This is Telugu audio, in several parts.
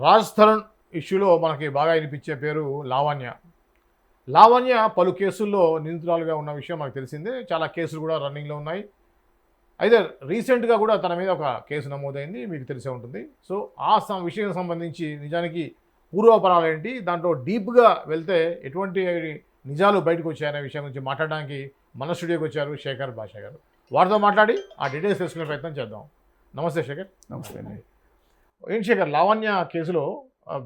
రాజ్ తరుణ్ ఇష్యూలో మనకి బాగా వినిపించే పేరు లావణ్య. లావణ్య పలు కేసుల్లో నిందితురాలుగా ఉన్న విషయం మనకు తెలిసిందే. చాలా కేసులు కూడా రన్నింగ్లో ఉన్నాయి. అయితే రీసెంట్గా కూడా తన మీద ఒక కేసు నమోదైంది, మీకు తెలిసే ఉంటుంది. సో ఆ విషయం సంబంధించి నిజానికి పూర్వాపరాలు ఏంటి, దాంట్లో డీప్గా వెళ్తే ఎటువంటి నిజాలు బయటకు వచ్చాయనే విషయం గురించి మాట్లాడడానికి మన స్టూడియోకి వచ్చారు శేఖర్ భాషా గారు. వారితో మాట్లాడి ఆ డీటెయిల్స్ తెలుసుకునే ప్రయత్నం చేద్దాం. నమస్తే శేఖర్. నమస్తే అండి. ఏంటి శేఖర్, లావణ్య కేసులో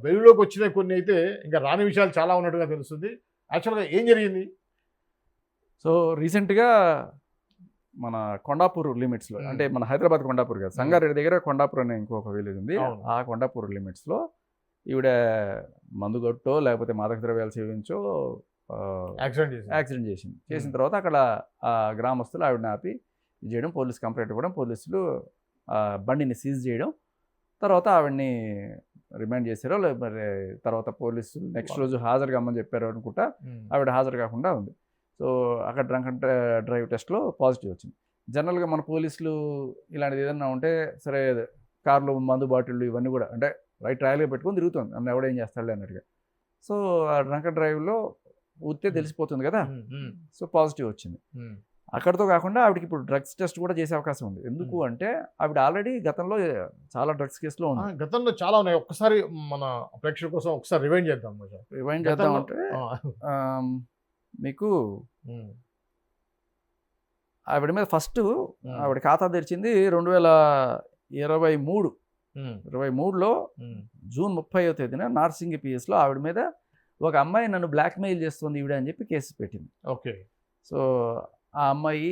వెలుగులోకి వచ్చిన కొన్ని అయితే ఇంకా రాని విషయాలు చాలా ఉన్నట్టుగా తెలుస్తుంది. యాక్చువల్గా ఏం జరిగింది? సో రీసెంట్గా మన కొండాపూర్ లిమిట్స్లో, అంటే మన హైదరాబాద్ కొండాపూర్ కాదు, సంగారెడ్డి దగ్గర కొండాపూర్ అనే ఇంకొక విలేజ్ ఉంది. ఆ కొండాపూర్ లిమిట్స్లో ఈవిడ మందుగొట్టో లేకపోతే మాదక ద్రవ్యాలు సేవించో యాక్సిడెంట్ చేసిన తర్వాత అక్కడ ఆ గ్రామస్తులు ఆవిడని ఆపి చేయడం, పోలీస్ కంప్లైంట్ ఇవ్వడం, పోలీసులు బండిని సీజ్ చేయడం, తర్వాత ఆవిడని రిమాండ్ చేశారో మరి తర్వాత పోలీసులు నెక్స్ట్ రోజు హాజరు కమ్మని చెప్పారు అనుకుంటా. ఆవిడ హాజరు కాకుండా ఉంది. సో అక్కడ డ్రంక్ అండ్ డ్రైవ్ టెస్ట్లో పాజిటివ్ వచ్చింది. జనరల్గా మన పోలీసులు ఇలాంటిది ఏదన్నా ఉంటే సరే, కార్లు మందు బాటిళ్ళు ఇవన్నీ కూడా అంటే రైట్ ట్రయల్గా పెట్టుకొని తిరుగుతుంది, నన్ను ఎవడేం చేస్తాడులే అన్నట్టుగా. సో ఆ డ్రంక్ అండ్ డ్రైవ్లో ఊరితే తెలిసిపోతుంది కదా, సో పాజిటివ్ వచ్చింది. అక్కడితో కాకుండా ఆవిడకి ఇప్పుడు డ్రగ్స్ టెస్ట్ కూడా చేసే అవకాశం ఉంది. ఎందుకు అంటే ఆవిడ ఆల్రెడీ గతంలో చాలా డ్రగ్స్ కేసులో ఉంది. గతంలో చాలా ఉన్నాయి. ఒక్కసారి మన ప్రేక్షకుల కోసం ఒకసారి రివైండ్ చేద్దాం. అంటే మీకు ఆవిడ మీద ఫస్ట్ ఆవిడ ఖాతా తెరిచింది 2023లో జూన్ 30వ తేదీన నార్సింగి పిఎస్లో ఆవిడ మీద ఒక అమ్మాయి నన్ను బ్లాక్మెయిల్ చేస్తుంది ఈవిడ అని చెప్పి కేసు పెట్టింది. ఓకే. సో ఆ అమ్మాయి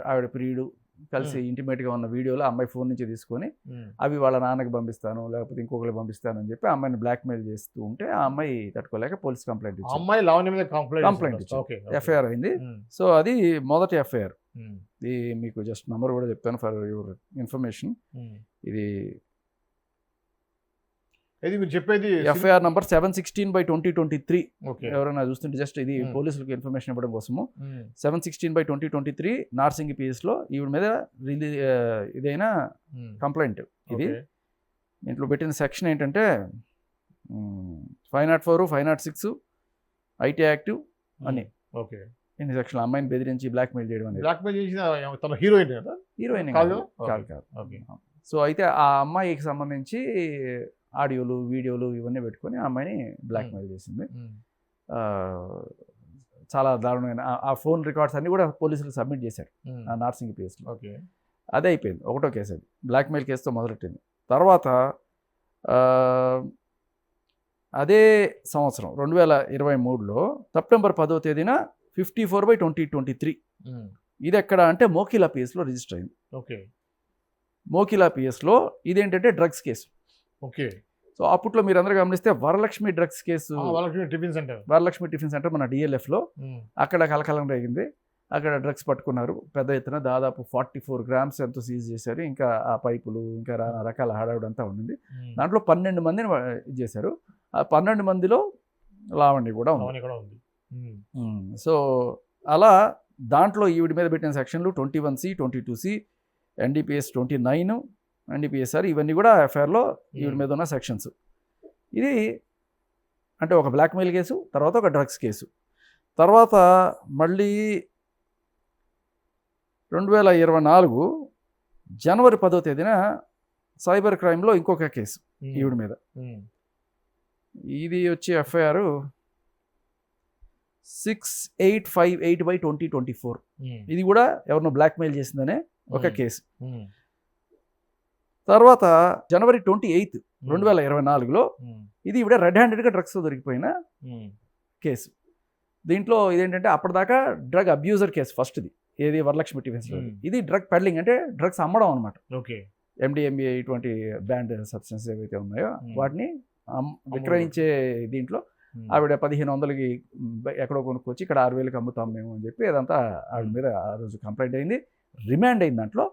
ఆవిడ ప్రియుడు కలిసి ఇంటిమేట్గా ఉన్న వీడియోలో అమ్మాయి ఫోన్ నుంచి తీసుకొని అవి వాళ్ళ నాన్నకి పంపిస్తాను లేకపోతే ఇంకొకరికి పంపిస్తాను అని చెప్పి అమ్మాయిని బ్లాక్మెయిల్ చేస్తూ ఉంటే ఆ అమ్మాయి తట్టుకోలేక పోలీస్ కంప్లైంట్ ఇచ్చింది. ఎఫ్ఐఆర్ అయింది. సో అది మొదటి ఎఫ్ఐఆర్. ఇది మీకు జస్ట్ నంబర్ కూడా చెప్తాను ఫర్ యువర్ ఇన్ఫర్మేషన్. ఇది మీరు చెప్పేది ఎఫ్ఐఆర్ నంబర్ 716/2023. ఎవరైనా చూస్తుంటే జస్ట్ ఇది పోలీసులకు ఇన్ఫర్మేషన్ ఇవ్వడం కోసము. 716/2023 నార్సింగి పిఎస్లో ఈవిడ మీద ఇదైనా కంప్లైంట్. ఇది దీంట్లో పెట్టిన సెక్షన్ ఏంటంటే 504, 506 ఐటీ యాక్టివ్ అని. ఓకే. ఇన్ని సెక్షన్ అమ్మాయిని బెదిరించి బ్లాక్మెయిల్ చేయడం అనేది. హీరోయిన్ కాదు. సో అయితే ఆ అమ్మాయికి సంబంధించి ఆడియోలు వీడియోలు ఇవన్నీ పెట్టుకొని ఆ అమ్మాయిని బ్లాక్మెయిల్ చేసింది. చాలా దారుణమైన ఆ ఫోన్ రికార్డ్స్ అన్నీ కూడా పోలీసులు సబ్మిట్ చేశారు ఆ నార్సింగ్ పిఎస్లో. ఓకే. అదే అయిపోయింది, ఒకటో కేసు. అది బ్లాక్మెయిల్ కేసుతో మొదలెట్టింది. తర్వాత అదే సంవత్సరం 2023లో సెప్టెంబర్ 10వ తేదీన 54/2023 ఇది ఎక్కడ అంటే మోకిలా పిఎస్లో రిజిస్టర్ అయింది. ఓకే. మోకిలా పిఎస్లో ఇదేంటంటే డ్రగ్స్ కేసు. ఓకే. సో అప్పట్లో మీరు అందరూ గమనిస్తే Varalakshmi drugs case, Varalakshmi tiffin centre మన డిఎల్ఎఫ్లో అక్కడ కలకలం రేగింది. అక్కడ డ్రగ్స్ పట్టుకున్నారు పెద్ద ఎత్తున, దాదాపు 44 grams ఎంతో సీజ్ చేశారు. ఇంకా ఆ పైపులు ఇంకా రకాల హడావుడంతా ఉండింది. దాంట్లో 12 మందిని ఇది చేశారు. ఆ 12 మందిలో లావణ్య కూడా ఉంది. సో అలా దాంట్లో ఈవిడి మీద పెట్టిన సెక్షన్లు 21C, 22C, NDPS 29, NDPSR ఇవన్నీ కూడా ఎఫ్ఐఆర్లో ఈవిడి మీద ఉన్న సెక్షన్స్. ఇది అంటే ఒక బ్లాక్మెయిల్ కేసు, తర్వాత ఒక డ్రగ్స్ కేసు. తర్వాత మళ్ళీ 2024 జనవరి 10వ తేదీన సైబర్ క్రైమ్లో ఇంకొక కేసు ఈవిడి మీద. ఇది వచ్చి ఎఫ్ఐఆర్ 6858/2024. ఇది కూడా ఎవరినో బ్లాక్మెయిల్ చేసిందనే ఒక కేసు. తర్వాత జనవరి 28, 2024లో ఇది ఈవిడ రెడ్ హ్యాండెడ్గా డ్రగ్స్ దొరికిపోయిన కేసు. దీంట్లో ఇదేంటంటే అప్పటిదాకా డ్రగ్ అబ్యూజర్ కేసు ఫస్ట్ది, ఏది వరలక్ష్మి టిఫిన్స్లో. ఇది డ్రగ్ పెడ్లింగ్ అంటే డ్రగ్స్ అమ్మడం అనమాట. ఓకే. MDMA ఇటువంటి బ్యాండ్ సబ్స్టెన్స్ ఏవైతే ఉన్నాయో వాటిని విక్రయించే దీంట్లో ఆవిడ 1500కి ఎక్కడో కొనుక్కొచ్చి ఇక్కడ 6000కి అమ్ముతాం మేము అని చెప్పి అదంతా ఆవిడ మీద ఆ రోజు కంప్లైంట్ అయింది. రిమాండ్ అయింది. దాంట్లో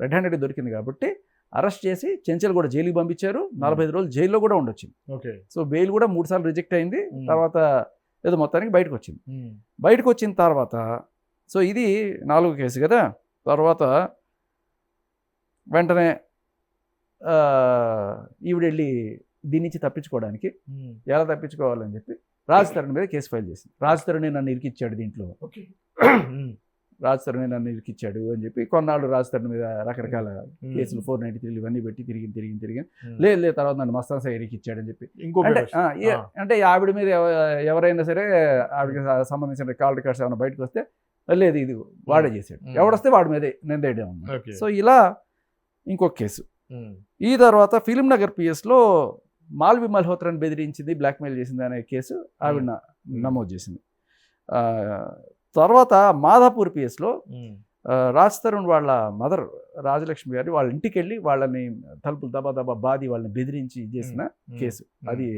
రెడ్ హ్యాండెడ్ దొరికింది కాబట్టి అరెస్ట్ చేసి చెంచల్ కూడా జైలుకి పంపించారు. 45 రోజులు జైల్లో కూడా ఉండొచ్చింది. ఓకే. సో బెయిల్ కూడా 3 సార్లు రిజెక్ట్ అయింది. తర్వాత ఏదో మొత్తానికి బయటకు వచ్చింది. బయటకు వచ్చిన తర్వాత సో ఇది 4వ కేసు కదా. తర్వాత వెంటనే ఈవిడెళ్ళి దీని నుంచి తప్పించుకోవడానికి ఎలా తప్పించుకోవాలని చెప్పి రాజ్ తరుణ్ మీద కేసు ఫైల్ చేసింది. రాజ్ తరుణ్ నన్ను ఇరికిచ్చాడు దీంట్లో, రాజ్ తరుణ్ నన్ను ఇరికిచ్చాడు అని చెప్పి కొన్నాళ్ళు రాజ్ తరుణ్ మీద రకరకాల కేసులు 493 ఇవన్నీ పెట్టి తిరిగి లేదు తర్వాత నన్ను మస్తాన్ సాయి ఇరికిచ్చాడని చెప్పి అంటే ఆవిడ మీద ఎవరైనా సరే ఆవిడకి సంబంధించిన కాల్ రికార్డ్స్ ఏమైనా బయటకు వస్తే లేదు ఇది వాడే చేశాడు, ఎవడొస్తే వాడి మీదే నిందేయడం అన్నమాట. సో ఇలా ఇంకొక కేసు. ఈ తర్వాత ఫిలిం నగర్ పిఎస్లో మాల్వి మల్హోత్రాని బెదిరించింది, బ్లాక్మెయిల్ చేసింది అనే కేసు ఆవిడ నమోదు చేసింది. తర్వాత మాధాపూర్ పిఎస్లో రాజ్ తరుణ్ వాళ్ళ మదర్ రాజలక్ష్మి గారి వాళ్ళ ఇంటికి వెళ్ళి వాళ్ళని తలుపులు దబా బాది వాళ్ళని బెదిరించి చేసిన కేసు. అది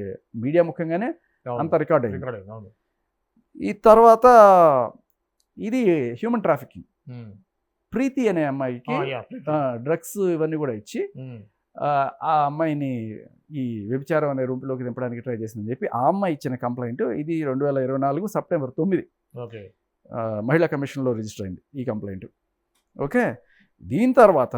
మీడియా ముఖ్యంగానే అంత రికార్డ్ అయింది. ఈ తర్వాత ఇది హ్యూమన్ ట్రాఫికింగ్. ప్రీతి అనే అమ్మాయికి డ్రగ్స్ ఇవన్నీ కూడా ఇచ్చి ఆ అమ్మాయిని ఈ వ్యభిచారం అనే రూపులోకి దింపడానికి ట్రై చేసిందని చెప్పి ఆ అమ్మాయి ఇచ్చిన కంప్లైంట్. ఇది 2024 సెప్టెంబర్ 9 మహిళా కమిషన్లో రిజిస్టర్ అయింది ఈ కంప్లైంట్. ఓకే, దీని తర్వాత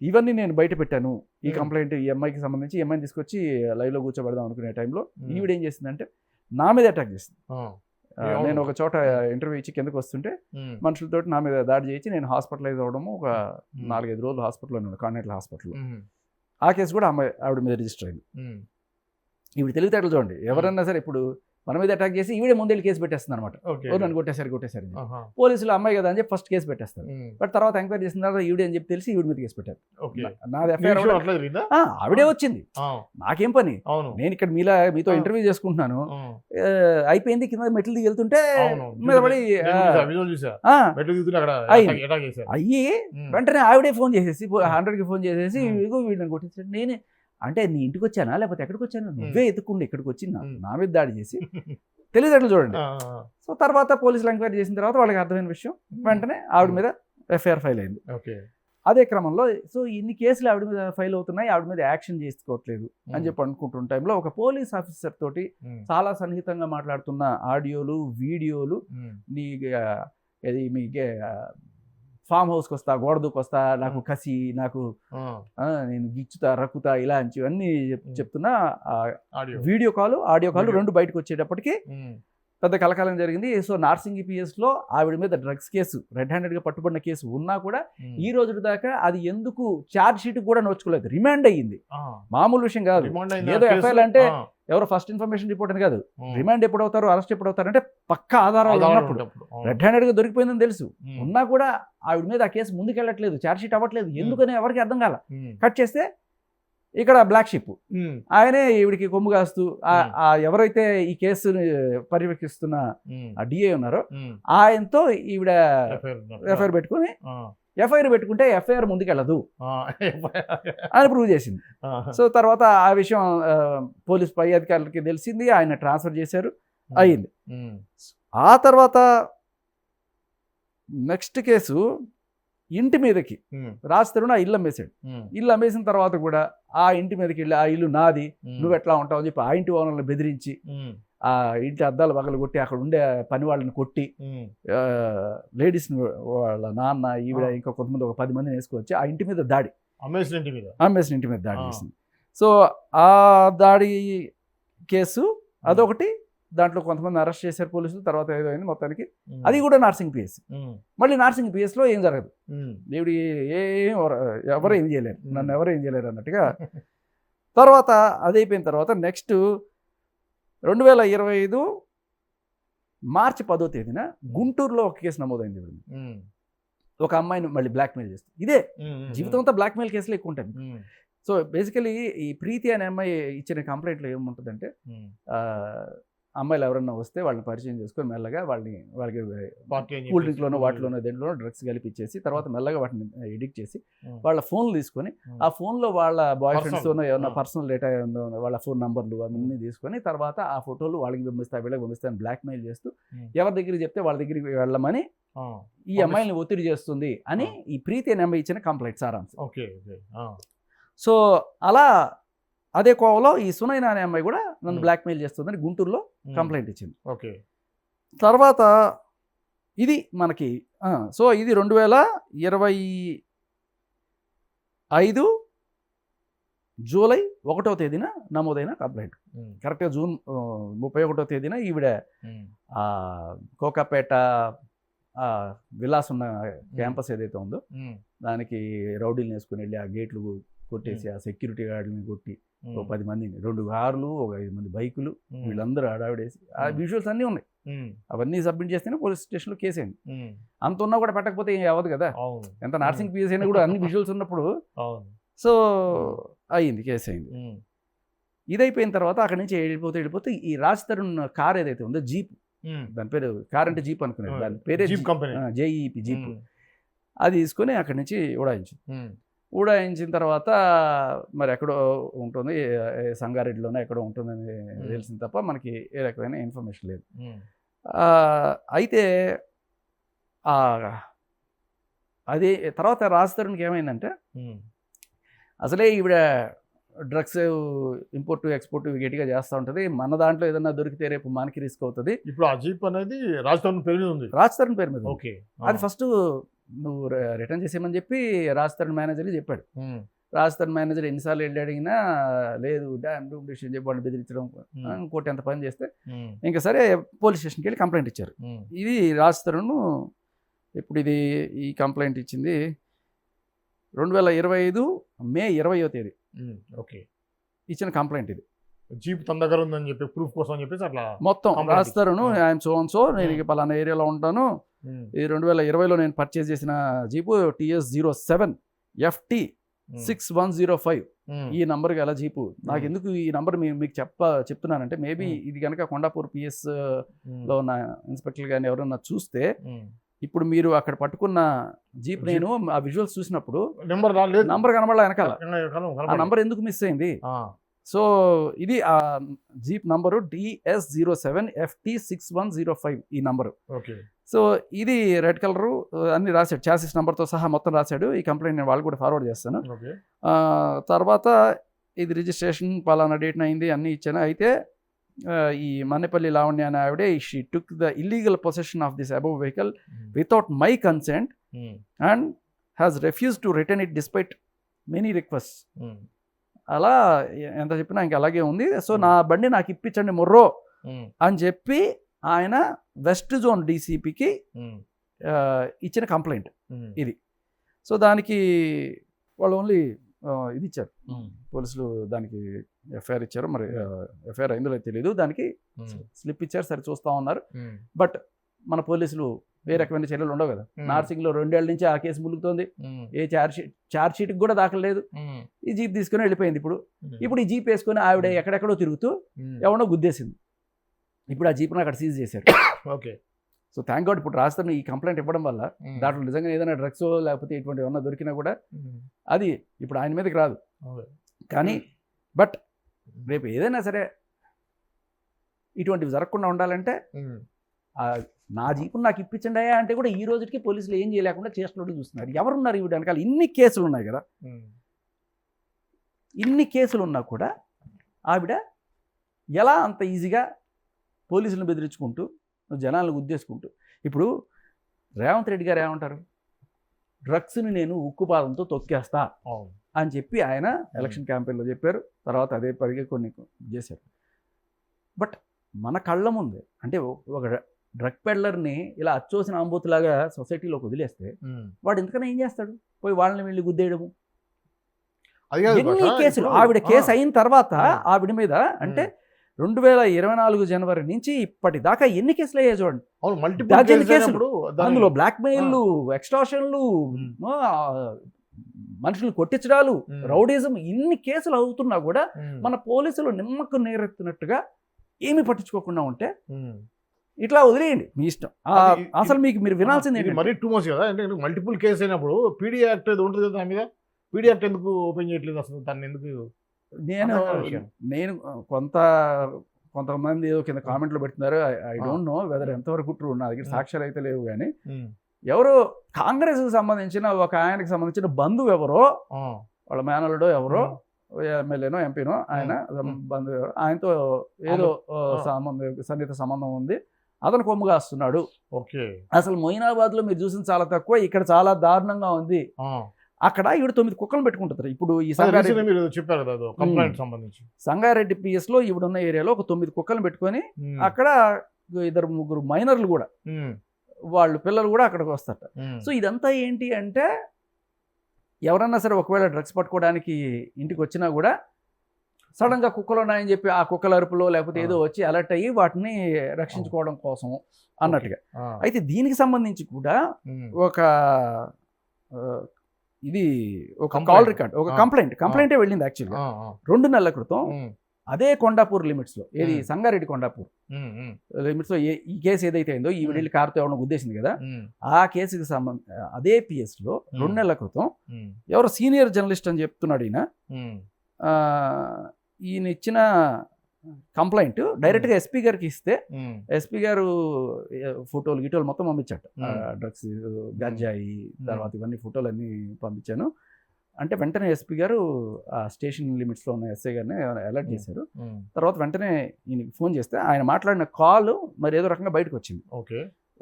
ఇవన్నీ నేను బయట పెట్టాను ఈ కంప్లైంట్ ఈ అమ్మాయికి సంబంధించి. ఈ అమ్మాయిని తీసుకొచ్చి లైవ్లో కూర్చోబెడదాం అనుకునే టైంలో ఈవిడ ఏం చేసిందంటే నా మీద అటాక్ చేసింది. నేను ఒక చోట ఇంటర్వ్యూ ఇచ్చి కిందకు వస్తుంటే మనుషులతో నా మీద దాడి చేయించి నేను హాస్పిటలైజ్ అవ్వడము, ఒక 4-5 రోజులు హాస్పిటల్లో ఉన్నాను, కాన్వెంట్ హాస్పిటల్లో. ఆ కేసు కూడా ఆవిడ మీద రిజిస్టర్ అయింది. ఈవిడ తెలివితేటలు చూడండి, ఎవరన్నా సరే ఇప్పుడు మన మీద అటాక్ చేసి ఈవిడే ముందెళ్ళి కేసు పెట్టేస్తుంది అనమాట. నన్ను కొట్టేశారు పోలీసులు అమ్మాయి కదా అని చెప్పి ఫస్ట్ కేసు పెట్టేస్తారు. బట్ తర్వాత ఎంక్వైరీ చేసిన తర్వాత ఈవిడే అని చెప్పి తెలిసి ఈవిడ మీద కేసు పెట్టారు. నాది ఎఫ్ఐఆర్ ఆవిడే వచ్చింది, నాకేం పని, నేను ఇక్కడ మీతో ఇంటర్వ్యూ చేసుకుంటున్నాను, అయిపోయింది, కింద మెట్లు దిగి వెళ్తుంటే మీద పడి అయ్యి వెంటనే ఆవిడే ఫోన్ చేసేసి 100కి ఫోన్ చేసేసి ఇగో వీళ్ళని కొట్టేసాడు. నేనే అంటే నీ ఇంటికి వచ్చానా లేకపోతే ఎక్కడికి వచ్చాను, నువ్వే ఎత్తుకుండే ఇక్కడికి వచ్చి నా మీద దాడి చేసి తెలియదట్లు చూడండి. సో తర్వాత పోలీసులు ఎంక్వైరీ చేసిన తర్వాత వాళ్ళకి అర్థమైన విషయం, వెంటనే ఆవిడ మీద ఎఫ్ఐఆర్ ఫైల్ అయింది. అదే క్రమంలో సో ఇన్ని కేసులు ఆవిడ మీద ఫైల్ అవుతున్నాయి, ఆవిడ మీద యాక్షన్ చేసుకోవట్లేదు అని చెప్పి అనుకుంటున్న టైంలో ఒక పోలీస్ ఆఫీసర్ తోటి చాలా సన్నిహితంగా మాట్లాడుతున్న ఆడియోలు వీడియోలు మీ ఫామ్ హౌస్కి వస్తా, గోడ దూకొస్తా, నాకు కసి, నాకు నేను గిచ్చుతా రక్కుతా ఇలాంటివన్నీ చెప్తున్నా వీడియో కాల్ ఆడియో కాల్ 2 బయటకు వచ్చేటప్పటికి పెద్ద కలకాలం జరిగింది. సో నార్సింగి పిఎస్లో ఆవిడ మీద డ్రగ్స్ కేసు రెడ్ హ్యాండెడ్గా పట్టుబడిన కేసు ఉన్నా కూడా ఈ రోజు దాకా అది ఎందుకు ఛార్జ్ షీట్ కూడా నోచుకోలేదు, రిమాండ్ అయ్యింది. మామూలు విషయం కాదు, ఏదో ఎఫ్ఐఆర్ అంటే ఎవరో ఫస్ట్ ఇన్ఫర్మేషన్ రిపోర్ట్ అని కాదు. రిమాండ్ ఎప్పుడు అవుతారు, అరెస్ట్ ఎప్పుడు అవుతారు అంటే పక్కా ఆధారాలు ఉన్నప్పుడు. రెడ్ హ్యాండెడ్గా దొరికిపోయిందని తెలుసు ఉన్నా కూడా ఆవిడ మీద ఆ కేసు ముందుకెళ్ళట్లేదు, ఛార్జ్ షీట్ అవ్వట్లేదు, ఎందుకని ఎవరికి అర్థం కాల. కట్ చేస్తే ఇక్కడ బ్లాక్ షిప్ ఆయనే ఈవిడికి కొమ్ము కాస్తూ ఎవరైతే ఈ కేసుని పర్యవేక్షిస్తున్న ఆ డిఏ ఉన్నారో ఆయనతో ఈవిడ ఎఫ్ఐఆర్ పెట్టుకుంటే ఎఫ్ఐఆర్ ముందుకెళ్ళదు అని ప్రూవ్ చేసింది. సో తర్వాత ఆ విషయం పోలీస్ పై అధికారులకి తెలిసింది, ఆయన ట్రాన్స్ఫర్ చేశారు, అయింది. ఆ తర్వాత నెక్స్ట్ కేసు ఇంటి మీదకి రాజ్ తరుణ్ ఆ ఇల్లు అమ్మేశాడు. ఇల్లు అమ్మేసిన తర్వాత కూడా ఆ ఇంటి మీదకి వెళ్ళి ఆ ఇల్లు నాది, నువ్వు ఎట్లా ఉంటావు అని చెప్పి ఆ ఇంటి ఓనర్లను బెదిరించి ఆ ఇంటి అద్దాలు పగలు కొట్టి అక్కడ ఉండే పని వాళ్ళని కొట్టి లేడీస్ని వాళ్ళ నాన్న ఈవిడ ఇంకా కొంతమంది ఒక 10 మందిని వేసుకొచ్చి ఆ ఇంటి మీద దాడి, అమ్మేసిన ఇంటి మీద దాడి చేసింది. సో ఆ దాడి కేసు అదొకటి, దాంట్లో కొంతమంది అరెస్ట్ చేశారు పోలీసులు, తర్వాత ఏదో అయింది మొత్తానికి. అది కూడా నార్సింగ్ పిఎస్. మళ్ళీ నార్సింగ్ పిఎస్లో ఏం జరగదు, దేవుడి ఎవరు ఏం చేయలేరు, నన్ను ఎవరు ఏం చేయలేరు అన్నట్టుగా. తర్వాత అది అయిపోయిన తర్వాత నెక్స్ట్ 2025 మార్చి 10వ తేదీన గుంటూరులో ఒక కేసు నమోదైంది. ఒక అమ్మాయిని మళ్ళీ బ్లాక్మెయిల్ చేస్తుంది. ఇదే జీవితం అంతా బ్లాక్మెయిల్ కేసులు ఎక్కువ ఉంటాయి. సో బేసికలీ ఈ ప్రీతి అనే అమ్మాయి ఇచ్చిన కంప్లైంట్లో ఏముంటుందంటే అమ్మాయిలు ఎవరన్నా వస్తే వాళ్ళని పరిచయం చేసుకొని మెల్లగా వాళ్ళకి కూల్ డ్రింక్లోనో వాటిలోనో దేంట్లోనో డ్రగ్స్ కలిపిచ్చేసి తర్వాత మెల్లగా వాటిని ఎడిక్ట్ చేసి వాళ్ళ ఫోన్లు తీసుకొని ఆ ఫోన్లో వాళ్ళ బాయ్ ఫ్రెండ్స్తోనో ఏమన్నా పర్సనల్ డేటా ఉందో వాళ్ళ ఫోన్ నంబర్లు అవన్నీ తీసుకొని తర్వాత ఆ ఫోటోలు వాళ్ళకి పంపిస్తాయి వీళ్ళకి పంపిస్తాయని బ్లాక్మెయిల్ చేస్తూ ఎవరి దగ్గరికి చెప్తే వాళ్ళ దగ్గరికి వెళ్ళమని ఈ అమ్మాయిని ఒత్తిడి చేస్తుంది అని ఈ ప్రీతి అనే అమ్మాయి ఇచ్చిన కంప్లైంట్ సారాంశం. సో అలా అదే కోవలో ఈ సునైనా అనే అమ్మాయి కూడా నన్ను బ్లాక్మెయిల్ చేస్తుందని గుంటూరులో కంప్లైంట్ ఇచ్చింది. తర్వాత ఇది మనకి సో ఇది 2025 జూలై 1వ తేదీన నమోదైన కంప్లైంట్. కరెక్ట్గా జూన్ 31వ తేదీన ఈవిడ కోకాపేట విలాస్ ఉన్న క్యాంపస్ ఏదైతే ఉందో దానికి రౌడీలు వేసుకుని వెళ్ళి ఆ గేట్లు కొట్టేసి ఆ సెక్యూరిటీ గార్డుని కొట్టి 10 మందిని 2 కార్లు 5 మంది బైకులు వీళ్ళందరూ ఆడావిడేసి ఆ విజువల్స్ అన్నీ ఉన్నాయి. అవన్నీ సబ్మిట్ చేస్తేనే పోలీస్ స్టేషన్లో కేసు అయింది. అంత ఉన్నా కూడా పెట్టకపోతే ఏం అవ్వదు కదా, ఎంత నర్సింగ్ పీఎస్ అయినా కూడా అన్ని విజువల్స్ ఉన్నప్పుడు. సో అయింది, కేసు అయింది. ఇదైపోయిన తర్వాత అక్కడి నుంచి వెళ్ళిపోతే ఈ రాజ్ తరుణ్ కార్ ఏదైతే ఉందో జీప్, దాని పేరు కార్ అంటే జీప్ అనుకునేది, దాని పేరే జేఈపీ జీప్, అది తీసుకొని అక్కడి నుంచి ఉడాయించిన తర్వాత మరి ఎక్కడో ఉంటుంది, సంగారెడ్డిలోనే ఎక్కడో ఉంటుందని తెలిసింది తప్ప మనకి ఏ రకమైన ఇన్ఫర్మేషన్ లేదు. అయితే అది తర్వాత రాజ్ తరుణ్కి ఏమైందంటే అసలే ఈవిడ డ్రగ్స్ ఇంపోర్ట్ ఎక్స్పోర్ట్ గట్టిగా చేస్తూ ఉంటుంది, మన దాంట్లో ఏదన్నా దొరికితే రేపు మనకి రిస్క్ అవుతుంది. ఇప్పుడు ఆ జీప్ అనేది రాజ్ తరుణ్ పేరు మీద ఉంది. రాజ్ తరుణ్ పేరు మీద. ఓకే. అది ఫస్ట్ నువ్వు రిటర్న్ చేసేయమని చెప్పి రాజ్ తరుణ్ మేనేజర్కి చెప్పాడు. రాజ్ తరుణ్ మేనేజర్ ఎన్నిసార్లు వెళ్ళి అడిగినా లేదు, డ్యామ్ రూమ్ డిసిషన్ చెప్పి వాళ్ళు బెదిరించడం, ఇంకోటి ఎంత పని చేస్తే ఇంకా సరే పోలీస్ స్టేషన్కి వెళ్ళి కంప్లైంట్ ఇచ్చారు. ఇది రాజ్ తరుణ్ ఇప్పుడు ఈ కంప్లైంట్ ఇచ్చింది 2025 మే 20వ తేదీ. ఓకే. ఇచ్చిన కంప్లైంట్ ఇది. జీప్ తన దగ్గర ఉందని చెప్పి ప్రూఫ్ కోసం అని చెప్పేసి అట్లా మొత్తం రాజ్ తరుణ్ ఐఎమ్ సో నేను పలానా ఏరియాలో ఉంటాను, ఇది 2020లో నేను పర్చేజ్ చేసిన జీపు TS07 FT 6105 ఈ నంబర్ గల జీపు. నాకు ఎందుకు ఈ నంబర్ మీకు చెప్తున్నానంటే మేబీ ఇది కనుక కొండాపూర్ PS లో ఉన్న ఇన్స్పెక్టర్ కానీ ఎవరన్నా చూస్తే ఇప్పుడు మీరు అక్కడ పట్టుకున్న జీప్ నేను ఆ విజువల్స్ చూసినప్పుడు నంబర్ కనబడలా వెనకాల, ఆ నంబర్ ఎందుకు మిస్ అయింది? సో ఇది ఆ జీప్ నంబరు DS07 FT 6105 ఈ నంబరు. సో ఇది రెడ్ కలరు అన్ని రాశాడు, చాసిస్ నెంబర్తో సహా మొత్తం రాశాడు. ఈ కంప్లైంట్ నేను వాళ్ళు కూడా ఫార్వర్డ్ చేస్తాను. తర్వాత ఇది రిజిస్ట్రేషన్ పలానా డేట్న అయింది అన్నీ ఇచ్చాను. అయితే ఈ మన్నెపల్లి లావణ్య అనే ఆవిడే she took the illegal possession of this above vehicle without my consent and has refuse to return it despite many request. అలా ఎంత చెప్పినా ఇంకా అలాగే ఉంది. సో నా బండి నాకు ఇప్పించండి మొర్రో అని చెప్పి ఆయన వెస్ట్ జోన్ డీసీపీకి ఇచ్చిన కంప్లైంట్ ఇది. సో దానికి వాళ్ళు ఓన్లీ ఇది ఇచ్చారు, పోలీసులు దానికి ఎఫ్ఐఆర్ ఇచ్చారు. మరి ఎఫ్ఐఆర్ అయిందో తెలియదు, దానికి స్లిప్ ఇచ్చారు, సరే చూస్తూ ఉన్నారు. బట్ మన పోలీసులు ఏ రకమైన చర్యలు ఉండవు కదా. నార్సింగ్లో 2 ఏళ్ల నుంచి ఆ కేసు ములుగుతోంది, ఏ ఛార్జ్ షీట్కి కూడా దాఖలు లేదు. ఈ జీప్ తీసుకుని వెళ్ళిపోయింది. ఇప్పుడు ఈ జీప్ వేసుకుని ఆవిడ ఎక్కడెక్కడో తిరుగుతూ ఎవడో గుద్దేసింది. ఇప్పుడు ఆ జీప్ను అక్కడ సీజ్ చేశారు. ఓకే. సో థ్యాంక్ గాడ్ ఇప్పుడు రాజ్ తరుణ్ ఈ కంప్లైంట్ ఇవ్వడం వల్ల దాంట్లో నిజంగా ఏదైనా డ్రగ్స్ లేకపోతే ఇటువంటి ఏమన్నా దొరికినా కూడా అది ఇప్పుడు ఆయన మీదకి రాదు. కానీ బట్ రేపు ఏదైనా సరే ఇటువంటివి జరగకుండా ఉండాలంటే నా జీపును నాకు ఇప్పించండి అంటే కూడా ఈ రోజుకి పోలీసులు ఏం చేయలేకుండా చేస్తున్నట్టు చూస్తున్నారు. ఎవరున్నారు ఈ వెనకాల? ఇన్ని కేసులు ఉన్నాయి కదా, ఇన్ని కేసులు ఉన్నా కూడా ఆవిడ ఎలా అంత ఈజీగా పోలీసులను బెదిరించుకుంటూ జనాలను గుద్దేసుకుంటూ. ఇప్పుడు రేవంత్ రెడ్డి గారు ఏమంటారు, డ్రగ్స్ని నేను ఉక్కుపాదంతో తొక్కేస్తా అని చెప్పి ఆయన ఎలక్షన్ క్యాంపెయిన్లో చెప్పారు. తర్వాత అదే పరిగే కొన్ని చేశారు. బట్ మన కళ్ళ ముందే అంటే ఒక డ్రగ్ పెడ్లర్ని ఇలా అచ్చోసిన ఆంబోతులాగా సొసైటీలోకి వదిలేస్తే వాడు ఎందుకన్నా ఏం చేస్తాడు? పోయి వాళ్ళని వెళ్ళి గుద్దేయడము. ఎన్ని కేసులు ఆవిడ కేసు అయిన తర్వాత ఆవిడ మీద అంటే 2024 జనవరి నుంచి ఇప్పటిదాకా ఎన్ని కేసులు అయ్యాయి చూడండి. డజన్ కేసులు, అందులో బ్లాక్మెయిల్లు, ఎక్స్టార్షన్లు, మనుషులు కొట్టించడాలు, రౌడీజం, ఇన్ని కేసులు అవుతున్నా కూడా మన పోలీసులు నిమ్మకు నీరెత్తినట్టుగా ఏమి పట్టించుకోకుండా ఉంటే ఇట్లా వదిలేయండి, మీ ఇష్టం. అసలు మీరు వినాల్సింది మరీ టూ మచ్ కదా. అంటే మల్టిపుల్ కేసు అయినప్పుడు పీడీ యాక్ట్ ఏదో ఉంటుంది కదా, దాని మీద పీడీ యాక్ట్ ఎందుకు ఓపెన్ చేయట్లేదు అసలు? దాన్ని ఎందుకు నేను కొంతమంది ఏదో కింద కామెంట్లు పెడుతున్నారు. ఐ డోంట్ నో వెదర్ ఎంతవరకు ట్రూ, నా దగ్గర సాక్ష్యాలు అయితే లేవు. కానీ ఎవరో కాంగ్రెస్కి సంబంధించిన ఒక ఆయనకి సంబంధించిన బంధువు ఎవరో, వాళ్ళ మేనల్లుడో ఎవరో, ఎమ్మెల్యేనో ఎంపీనో, ఆయన బంధువు ఎవరో, ఆయనతో ఏదో సన్నిహిత సంబంధం ఉంది, అతను కొమ్ము కాస్తున్నాడు. ఓకే. అసలు మొయినాబాద్లో మీరు చూసిన చాలా తక్కువ, ఇక్కడ చాలా దారుణంగా ఉంది. అక్కడ ఈవిడ 9 కుక్కలు పెట్టుకుంటారు. ఇప్పుడు ఈ recently సంగారెడ్డి మీరు చెప్పారు కదా కంప్లైంట్ సంబంధించి. సంగారెడ్డి PS లో ఈవిడ ఉన్న ఏరియాలో ఒక 9 కుక్కలు పెట్టుకొని అక్కడ 2-3 మైనర్లు కూడా వాళ్ళు పిల్లలు కూడా అక్కడికి వస్తారట. సో ఇదంతా ఏంటి అంటే ఎవరన్నా సరే ఒకవేళ డ్రగ్స్ పట్టుకోవడానికి ఇంటికి వచ్చినా కూడా సడన్గా కుక్కలు ఉన్నాయని చెప్పి ఆ కుక్కల అరుపులో లేకపోతే ఏదో వచ్చి అలర్ట్ అయ్యి వాటిని రక్షించుకోవడం కోసం అన్నట్టుగా. అయితే దీనికి సంబంధించి కూడా ఒక ఇది ఒక కాల్ రికార్డ్, ఒక కంప్లైంటే వెళ్ళింది యాక్చువల్గా 2 నెలల క్రితం. అదే కొండాపూర్ లిమిట్స్ లో, ఏది సంగారెడ్డి కొండాపూర్ లిమిట్స్ లో ఈ కేసు ఏదైతే అయిందో ఈ వెళ్ళి కారుతో ఎవరినో గుద్దేసింది కదా, ఆ కేసుకి అదే PS లో 2 నెలల క్రితం ఎవరో సీనియర్ జర్నలిస్ట్ అని చెప్తున్నాడు ఈయన ఇచ్చిన కంప్లైంట్ డైరెక్ట్ గా SP గారికి ఇస్తే SP గారు ఫోటోలు మొత్తం పంపించాట. డ్రగ్స్, గంజాయి, తర్వాత ఇవన్నీ ఫోటోలు అన్ని పంపించాను అంటే వెంటనే SP గారు ఆ స్టేషన్ లిమిట్స్ లో ఉన్న SI గారిని అలర్ట్ చేశారు. తర్వాత వెంటనే ఈయనకి ఫోన్ చేస్తే ఆయన మాట్లాడిన కాల్ మరి ఏదో రకంగా బయటకు వచ్చింది.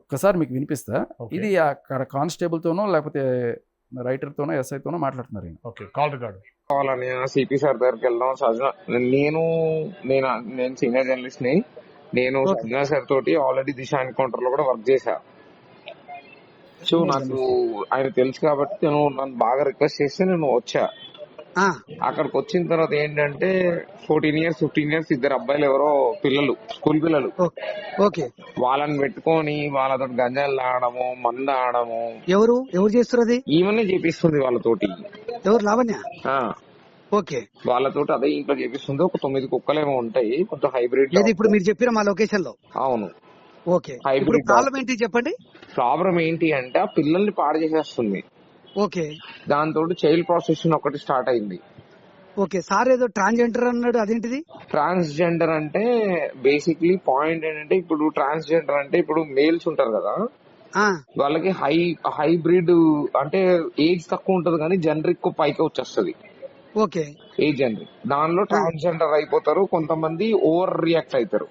ఒక్కసారి మీకు వినిపిస్తా. ఇది అక్కడ కానిస్టేబుల్ తోనో లేకపోతే రైటర్ తోనో SI తోనో మాట్లాడుతున్నారు ఈయన. కాల్ రికార్డ్ కావాలని CP సార్ దగ్గరికి వెళ్దాం. నేను సీనియర్ జర్నలిస్ట్ ని. నేను సజ్జనా సార్ తోటి ఆల్రెడీ దిశ ఎన్కౌంటర్ లో కూడా వర్క్ చేశా. సో నాకు ఆయన తెలుసు కాబట్టి నన్ను బాగా రిక్వెస్ట్ చేస్తే నేను వచ్చా. అక్కడికి వచ్చిన తర్వాత ఏంటంటే 14 years 15 years 2 అబ్బాయిలు ఎవరో పిల్లలు, స్కూల్ పిల్లలు, వాళ్ళని పెట్టుకొని వాళ్ళతో గంజాలు తాగడము, మందు ఆడము. ఎవరు చేస్తున్నది? ఈమెనే చేపిస్తుంది వాళ్ళతోటి. ఎవరు? లావణ్య. వాళ్ళతోటి అదే ఇంట్లో చేపిస్తుంది. ఒక 9 కుక్కలేమో ఉంటాయి, కొంచెం హైబ్రిడ్. ఇప్పుడు మీరు చెప్పిన మా లొకేషన్ లో. అవును. హైబ్రిడ్. ప్రాబ్లం ఏంటి చెప్పండి. ప్రాబ్లం ఏంటి అంటే ఆ పిల్లల్ని పాడు చేసేస్తుంది. దాంతో చైల్డ్ ప్రాసెషన్ ఒకటి స్టార్ట్ అయింది. సార్ ఏదో ట్రాన్స్జెండర్ అన్నాడు, అదేంటిది? ట్రాన్స్జెండర్ అంటే బేసిక్లీ పాయింట్ ఏంటంటే, ఇప్పుడు ట్రాన్స్జెండర్ అంటే ఇప్పుడు మేల్స్ ఉంటారు కదా, వాళ్ళకి హైబ్రిడ్ అంటే ఏజ్ తక్కువ ఉంటది కానీ జనరిక్ పైకి వచ్చేస్తుంది. ఏజ్ జనరిక్ దానిలో ట్రాన్స్జెండర్ అయిపోతారు. కొంతమంది ఓవర్ రియాక్ట్ అవుతారు.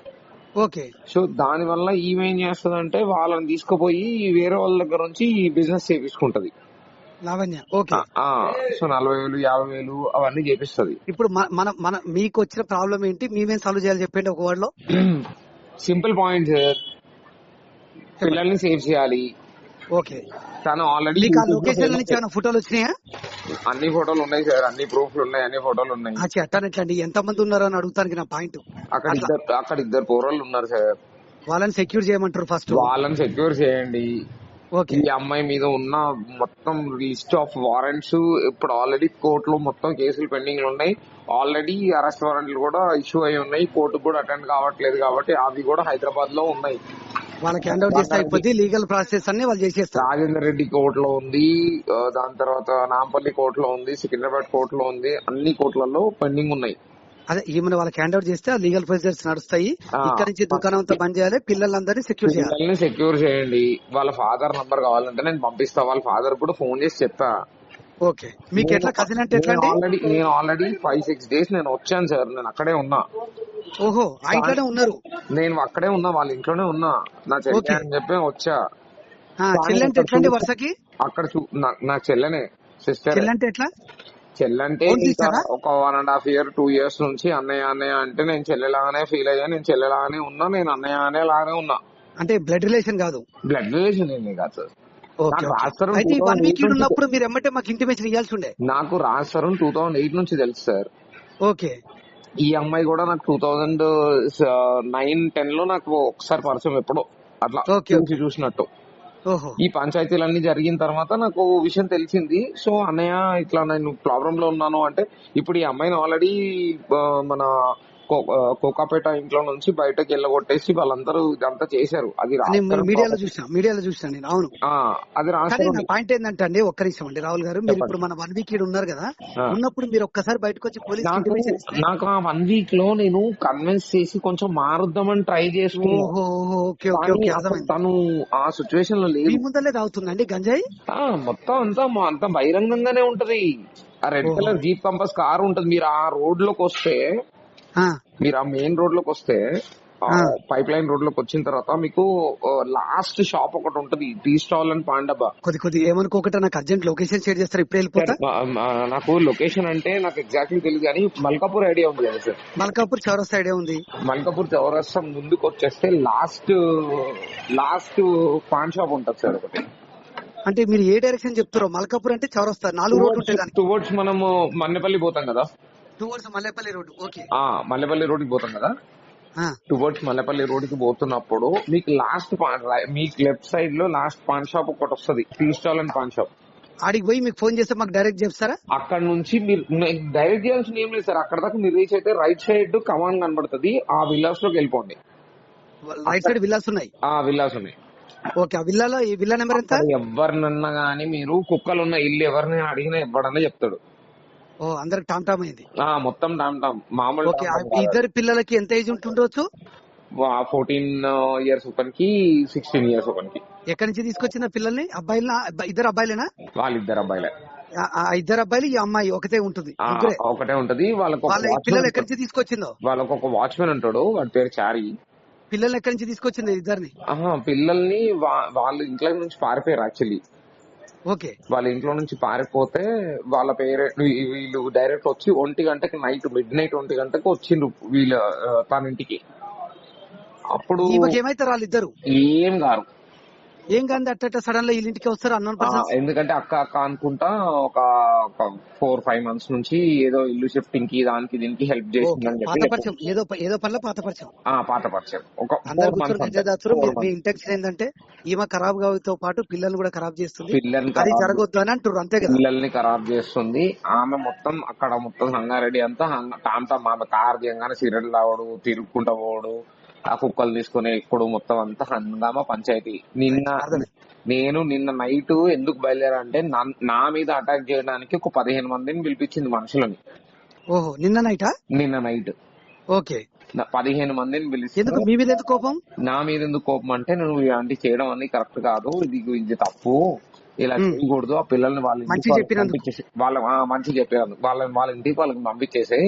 సో దాని వల్ల ఈమెం చేస్తుందంటే వాళ్ళని తీసుకుపోయి వేరే వాళ్ళ దగ్గర నుంచి బిజినెస్ చేపించుకుంటది. లావణ్య. సో 40,000 50,000 అవన్నీ చేపిస్తుంది. ఇప్పుడు మీకు వచ్చిన ప్రాబ్లం ఏంటి, మేమేం సాల్వ్ చేయాలి చెప్పండి ఒక వర్డ్ లో. సింపుల్ పాయింట్ సార్, పిల్లల్ని సేవ్ చేయాలి. తను ఆల్రెడీ లొకేషన్ నుంచి ఫోటోలు వచ్చినాయా? అన్ని ఫోటోలు ఉన్నాయి సార్, అన్ని ప్రూఫ్లు ఉన్నాయి, అన్ని ఫోటోలు ఉన్నాయి. అట్టానండి. ఎంత మంది ఉన్నారు అని అడుగుతానికి నా పాయింట్. అక్కడ 2 పోరళ్ళు ఉన్నారు సార్. వాళ్ళని సెక్యూర్ చేయమంటారు. ఫస్ట్ వాళ్ళని సెక్యూర్ చేయండి. ఈ అమ్మాయి మీద ఉన్న మొత్తం లిస్ట్ ఆఫ్ వారెంట్స్ ఇప్పుడు ఆల్రెడీ కోర్టులో మొత్తం కేసులు పెండింగ్ ఉన్నాయి. ఆల్రెడీ అరెస్ట్ వారెంట్లు కూడా ఇష్యూ అయి ఉన్నాయి. కోర్టు కూడా అటెండ్ కావట్లేదు కాబట్టి అవి కూడా హైదరాబాద్ లో ఉన్నాయి. వాళ్ళకి హ్యాండ్ ఓవర్ చేస్తే అయిపోద్ది. లీగల్ ప్రాసెస్ అన్ని వాళ్ళు చేసేస్తారు. రాజేందర్ రెడ్డి కోర్టులో ఉంది, దాని తర్వాత నాంపల్లి కోర్టులో ఉంది, సికింద్రాబాద్ కోర్టులో ఉంది. అన్ని కోర్టులలో పెండింగ్ ఉన్నాయి. అదే ఈమెను వాళ్ళకి హ్యాండ్ ఓవర్ చేస్తే లీగల్ ప్రొసీజర్స్ నడుస్తాయి. ఇక్కడ నుంచి దుకాణం అంతా బంద్ చేయాలి, పిల్లలందరినీ సెక్యూర్ చేయాలి. సెక్యూర్ చేయండి. వాళ్ళ ఫాదర్ నంబర్ కావాలంటే నేను పంపిస్తా. వాళ్ళ ఫాదర్ కూడా ఫోన్ చేసి చెప్తా. మీకు ఎట్లా కజిన్ అంటే ఎట్లా? నేను ఆల్రెడీ 5-6 days నేను వచ్చాను సార్. నేను అక్కడే ఉన్నా. ఆ ఇంట్లోనే ఉన్నారు? నేను అక్కడే ఉన్నా, వాళ్ళ ఇంట్లోనే ఉన్నా. నా చెల్లి అని చెప్పి వచ్చా. చెల్లంటే ఎట్లండి వరుసకి? అక్కడ నాకు చెల్లెనే, సిస్టర్. చెల్లంటే ఎట్లా? చెల్లంటే ఒక 1.5 year 2 years నుంచి అన్నయ్య అంటే నేను చెల్లెలాగానే ఫీల్ అయ్యా. నేను చెల్లెలాగానే ఉన్నా, నేను అన్నయ్య అనే లాగానే ఉన్నా. అంటే బ్లడ్ రిలేషన్ కాదు? బ్లడ్ రిలేషన్ ఏమి కాదు సార్. ఉన్నప్పుడు మీరు ఎమ్మటే మాకు ఇంటిమేషన్ ఇవ్వాల్సి ఉండే. నాకు రాజస్థాన్ 2008 నుంచి తెలుసు సార్. ఈ అమ్మాయి కూడా నాకు 2009-10 లో నాకు ఒకసారి పరిచయం, ఎప్పుడో అట్లా చూసినట్టు. ఈ పంచాయతీలన్నీ జరిగిన తర్వాత నాకు విషయం తెలిసింది. సో అన్నయ్య ఇట్లా నేను ప్రాబ్లం లో ఉన్నాను అంటే, ఇప్పుడు ఈ అమ్మాయిని ఆల్రెడీ మన కోకాపేట ఇంట్లో నుంచి బయటకు వెళ్ళగొట్టేసి వాళ్ళందరూ ఇదంతా చేశారు. అది మీడియాలో చూసాను నేను. అవును, అది రాష్ట్రం. పాయింట్ ఏంటంటే అండి, ఒక్క నిమిషం అండి రాహుల్ గారు, మీరు ఇప్పుడు మన 1 week ఉన్నారు కదా, ఉన్నప్పుడు మీరు ఒక్కసారి బయటకు వచ్చి పోలీస్ నాకు ఆ 1 week లో నేను కన్విన్స్ చేసి కొంచెం మారుద్దామని ట్రై చేసుకున్నాను. తను ఆ సిచ్యువేషన్ లో లేదు. ముందలే తాగుతుందండి గంజాయి మొత్తం అంత బహిరంగంగానే ఉంటది. ఆ red colour jeep compass car ఉంటది. మీరు ఆ రోడ్ లోకి వస్తే, మీరు ఆ మెయిన్ రోడ్ లోకి వస్తే పైప్ లైన్ రోడ్ లోకి వచ్చిన తర్వాత మీకు లాస్ట్ షాప్ ఒకటి ఉంటది, టీ స్టాల్ అండ్ పాండబ్బా. కొద్ది ఏమనుకోకుండా నాకు అర్జెంట్ లొకేషన్ షేర్ చేస్తారు, ఇప్పుడు వెళ్ళిపోతా. నాకు లొకేషన్ అంటే నాకు ఎగ్జాక్ట్లీ తెలియదు కానీ మల్కాపూర్ ఐడియా ఉంది కదా సార్. మల్కాపూర్ చౌరస్తా ఐడియా ఉంది. మల్కాపూర్ చౌరస్తా ముందుకు వచ్చేస్తే లాస్ట్ పాన్ షాప్ ఉంటది సార్ ఒకటి. అంటే మీరు ఏ డైరెక్షన్ చెప్తారో? మల్కాపూర్ అంటే చౌరస్తా 4 రోడ్లు ఉంటాయి దానికి. టువర్డ్స్ మనము మన్నెపల్లి పోతాం కదా, towards Mallepally road. Okay, Mallepally road కి పోతాం కదా, టువర్డ్స్ మల్లెపల్లి రోడ్ కి పోతున్నప్పుడు మీకు మీకు లెఫ్ట్ సైడ్ లో లాస్ట్ పాన్ షాప్ ఒకటి వస్తుంది, tea stall and paan shop. ఆడికి పోయి మీకు ఫోన్ చేస్తే మాకు డైరెక్ట్ చెప్తారా? అక్కడ నుంచి మీరు డైరెక్ట్ చేయాల్సిన ఏం లేదు సార్. అక్కడ దాకా మీరు రీచ్ అయితే రైట్ సైడ్ కమాన్ కనబడుతుంది, ఆ విల్లాస్ లోకి వెళ్ళిపోండి. రైట్ సైడ్ విల్లాస్ ఉన్నాయి. విల్లాస్ ఉన్నాయి. ఓకే, ఆ విల్లాలో ఈ విల్లా నెంబర్ ఎంత? ఎవరినన్నా గానీ మీరు కుక్కలు ఉన్న ఇల్లు ఎవరిని అడిగినా ఇవ్వడన్నా చెప్తాడు. ఓ, అందరికి టామ్ టామ్ అయింది. మొత్తం టామ్ మామూలు. ఓకే, ఇద్దరు పిల్లలకి ఎంత ఏజ్ ఉంటుండొచ్చు? 14 years ఒకనికి, 16 years ఒకనికి. ఎక్కడి నుంచి తీసుకొచ్చిన పిల్లల్ని? అబ్బాయిల? ఇద్దరు అబ్బాయిలేనా? వాళ్ళిద్దరు అబ్బాయిలే. ఇద్దరు అబ్బాయిలు, ఈ అమ్మాయి ఒకటే ఉంటుంది? ఒకటే ఉంటది. వాళ్ళ పిల్లలు ఎక్కడి నుంచి తీసుకొచ్చిందో? వాళ్ళకు ఒక వాచ్మెన్ ఉంటాడు, వాడి పేరు చారి. పిల్లల్ని ఎక్కడి నుంచి తీసుకొచ్చింది ఇద్దరిని? పిల్లల్ని వాళ్ళ ఇంట్లో నుంచి పారిపోయారు యాక్చువల్లీ. ఓకే, వాళ్ళ ఇంట్లో నుంచి పారిపోతే వాళ్ళ పేరెంట్ వీళ్ళు డైరెక్ట్ వచ్చి 1 గంటకి మిడ్ నైట్ 1 గంటకి వచ్చిండ్రు వీళ్ళ తన ఇంటికి. అప్పుడు ఏమైతారు వాళ్ళిద్దరు? ఏం కాదు. ఏం కాదు, అట్ట సడన్ గా వీళ్ళ ఇంటికి వస్తారు అన్న. ఎందుకంటే అక్క అనుకుంటా ఒక 4-5 months నుంచి ఏదో ఇల్లు షిఫ్టింగ్ కి దానికి దీనికి హెల్ప్ చేసిందని చెప్పి ఏదో పనిలో పాత పరిచయం. పాత పరిచయం ఒక మీ ఇంటెన్షన్ ఏంటంటే ఈమె ఖరాబ్ కావతో పాటు పిల్లల్ని కూడా ఖరాబ్ చేస్తుంది, అది జరగొద్దు అని అంటారు, అంతే కదా? పిల్లల్ని ఖరాబ్ చేస్తుంది ఆమె. మొత్తం అక్కడ మొత్తం సంగారెడ్డి అంతా టామ్ ఆమె కార్ దిగంగానే సిగరెట్ తావడు, తిరుగుకుంటా పోవడు, ఆ కుక్కలు తీసుకుని ఎప్పుడు మొత్తం అంతా హంగామా పంచాయతీ. నిన్న నైట్ ఎందుకు బయలుదేరా అంటే నా మీద అటాక్ చేయడానికి ఒక 15 మందిని పిలిపించింది మనుషులని. ఓహో, నిన్న నైట్. ఓకే, 15 మందిని పిలిచి మీ మీద ఎందుకు కోపం? నా మీద ఎందుకు కోపం అంటే నువ్వు ఇలాంటి చేయడం అన్ని కరెక్ట్ కాదు, ఇది తప్పు, ఇలా చేయకూడదు. ఆ పిల్లల్ని వాళ్ళ ఇంటికి పంపించేసి మంచి చెప్పారు వాళ్ళ ఇంటికి వాళ్ళకి పంపించేసి.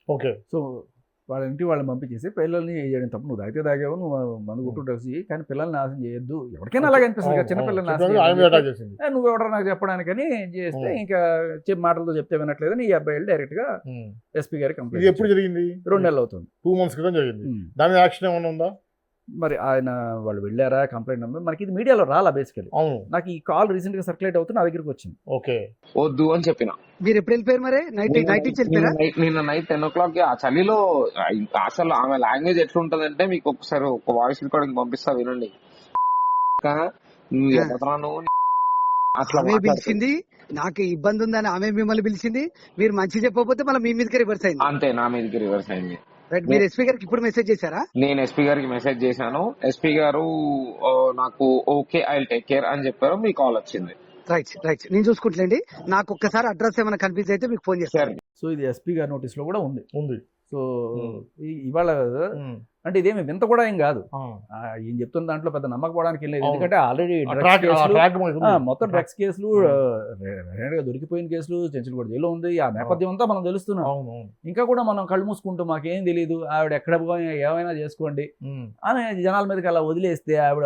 ఓకే, సో వాళ్ళ ఇంటికి వాళ్ళని పంపించేసి పిల్లల్ని చేయడం తప్పు. నువ్వు తాగితే తాగావు, నువ్వు మందు కొట్టు, కానీ పిల్లల్ని నాశనం చేయొద్దు. ఎవరికైనా అలాగే అనిపిస్తుంది కదా, చిన్నపిల్లల్ని నాశనం నువ్వు ఎవడో నాకు చెప్పడానికని చేస్తే ఇంకా మాటలతో చెప్తే వినట్లేదని ఈ అబ్బాయి డైరెక్ట్ గా ఎస్పీ గారికి కంప్లైంట్. ఎప్పుడు జరిగింది? 2 నెలలు అవుతుంది. 2 months క్రితం జరిగింది. దాని మీద యాక్షన్ ఏమైనా ఉందా? మరి ఆయన వాళ్ళు వెళ్ళారా, కంప్లైంట్ నెంబర్ మనకి ఇది మీడియాలో రాలా. బేసికలీ నాకు ఈ కాల్ రీసెంట్ గా సర్క్యులేట్ అవుతుంది, నా దగ్గరికి వచ్చింది. ఓకే, వద్దు అని చెప్పిన. మీరు ఎప్పుడు వెళ్ళిపోయారు మరి? నిన్న నైట్ 10 o'clock. ఆ చలిలో అసలు ఆమె లాంగ్వేజ్ ఎట్లుంటదంటే మీకు ఒకసారి ఒక వాయిస్ రికార్డింగ్ పంపిస్తా వినండి. అట్లా పిలిచింది, నాకు ఇబ్బంది ఉందని ఆమె మిమ్మల్ని పిలిచింది, మీరు మంచి చెప్పకపోతే మళ్ళీ మీ మీదకి రివర్స్ అయింది. అంతే, నా మీదకి రివర్స్ అయింది. మీరు ఎస్పీ గారికి ఇప్పుడు మెసేజ్ చేశారా? నేను ఎస్పీ గారికి మెసేజ్ చేశాను. ఎస్పీ గారు నాకు okay I will take care అని చెప్పారు. మీ కాల్ వచ్చింది. రైట్, నేను చూసుకుంటలేండి. నాకు ఒక్కసారి అడ్రస్ ఏమైనా కన్ఫ్యూజ్ అయితే మీకు ఫోన్ చేస్తాను. సో ఇది ఎస్పీ గారి నోటీస్ లో కూడా ఉంది. సో ఇవాళ అంటే ఇదేమి వింత కూడా ఏం కాదు. ఏం చెప్తున్న దాంట్లో పెద్ద నమ్మకపోవడానికి లేదు. ఎందుకంటే ఆల్రెడీ మొత్తం డ్రగ్స్ కేసులు, దొరికిపోయిన కేసులు, చెంచులగూడ జైల్లో ఉంది. ఆ నేపథ్యం అంతా మనం తెలుస్తున్నాం. ఇంకా కూడా మనం కళ్ళు మూసుకుంటూ మాకేం తెలియదు, ఆవిడ ఎక్కడ ఏమైనా చేసుకోండి అని జనాల మీదకి అలా వదిలేస్తే ఆవిడ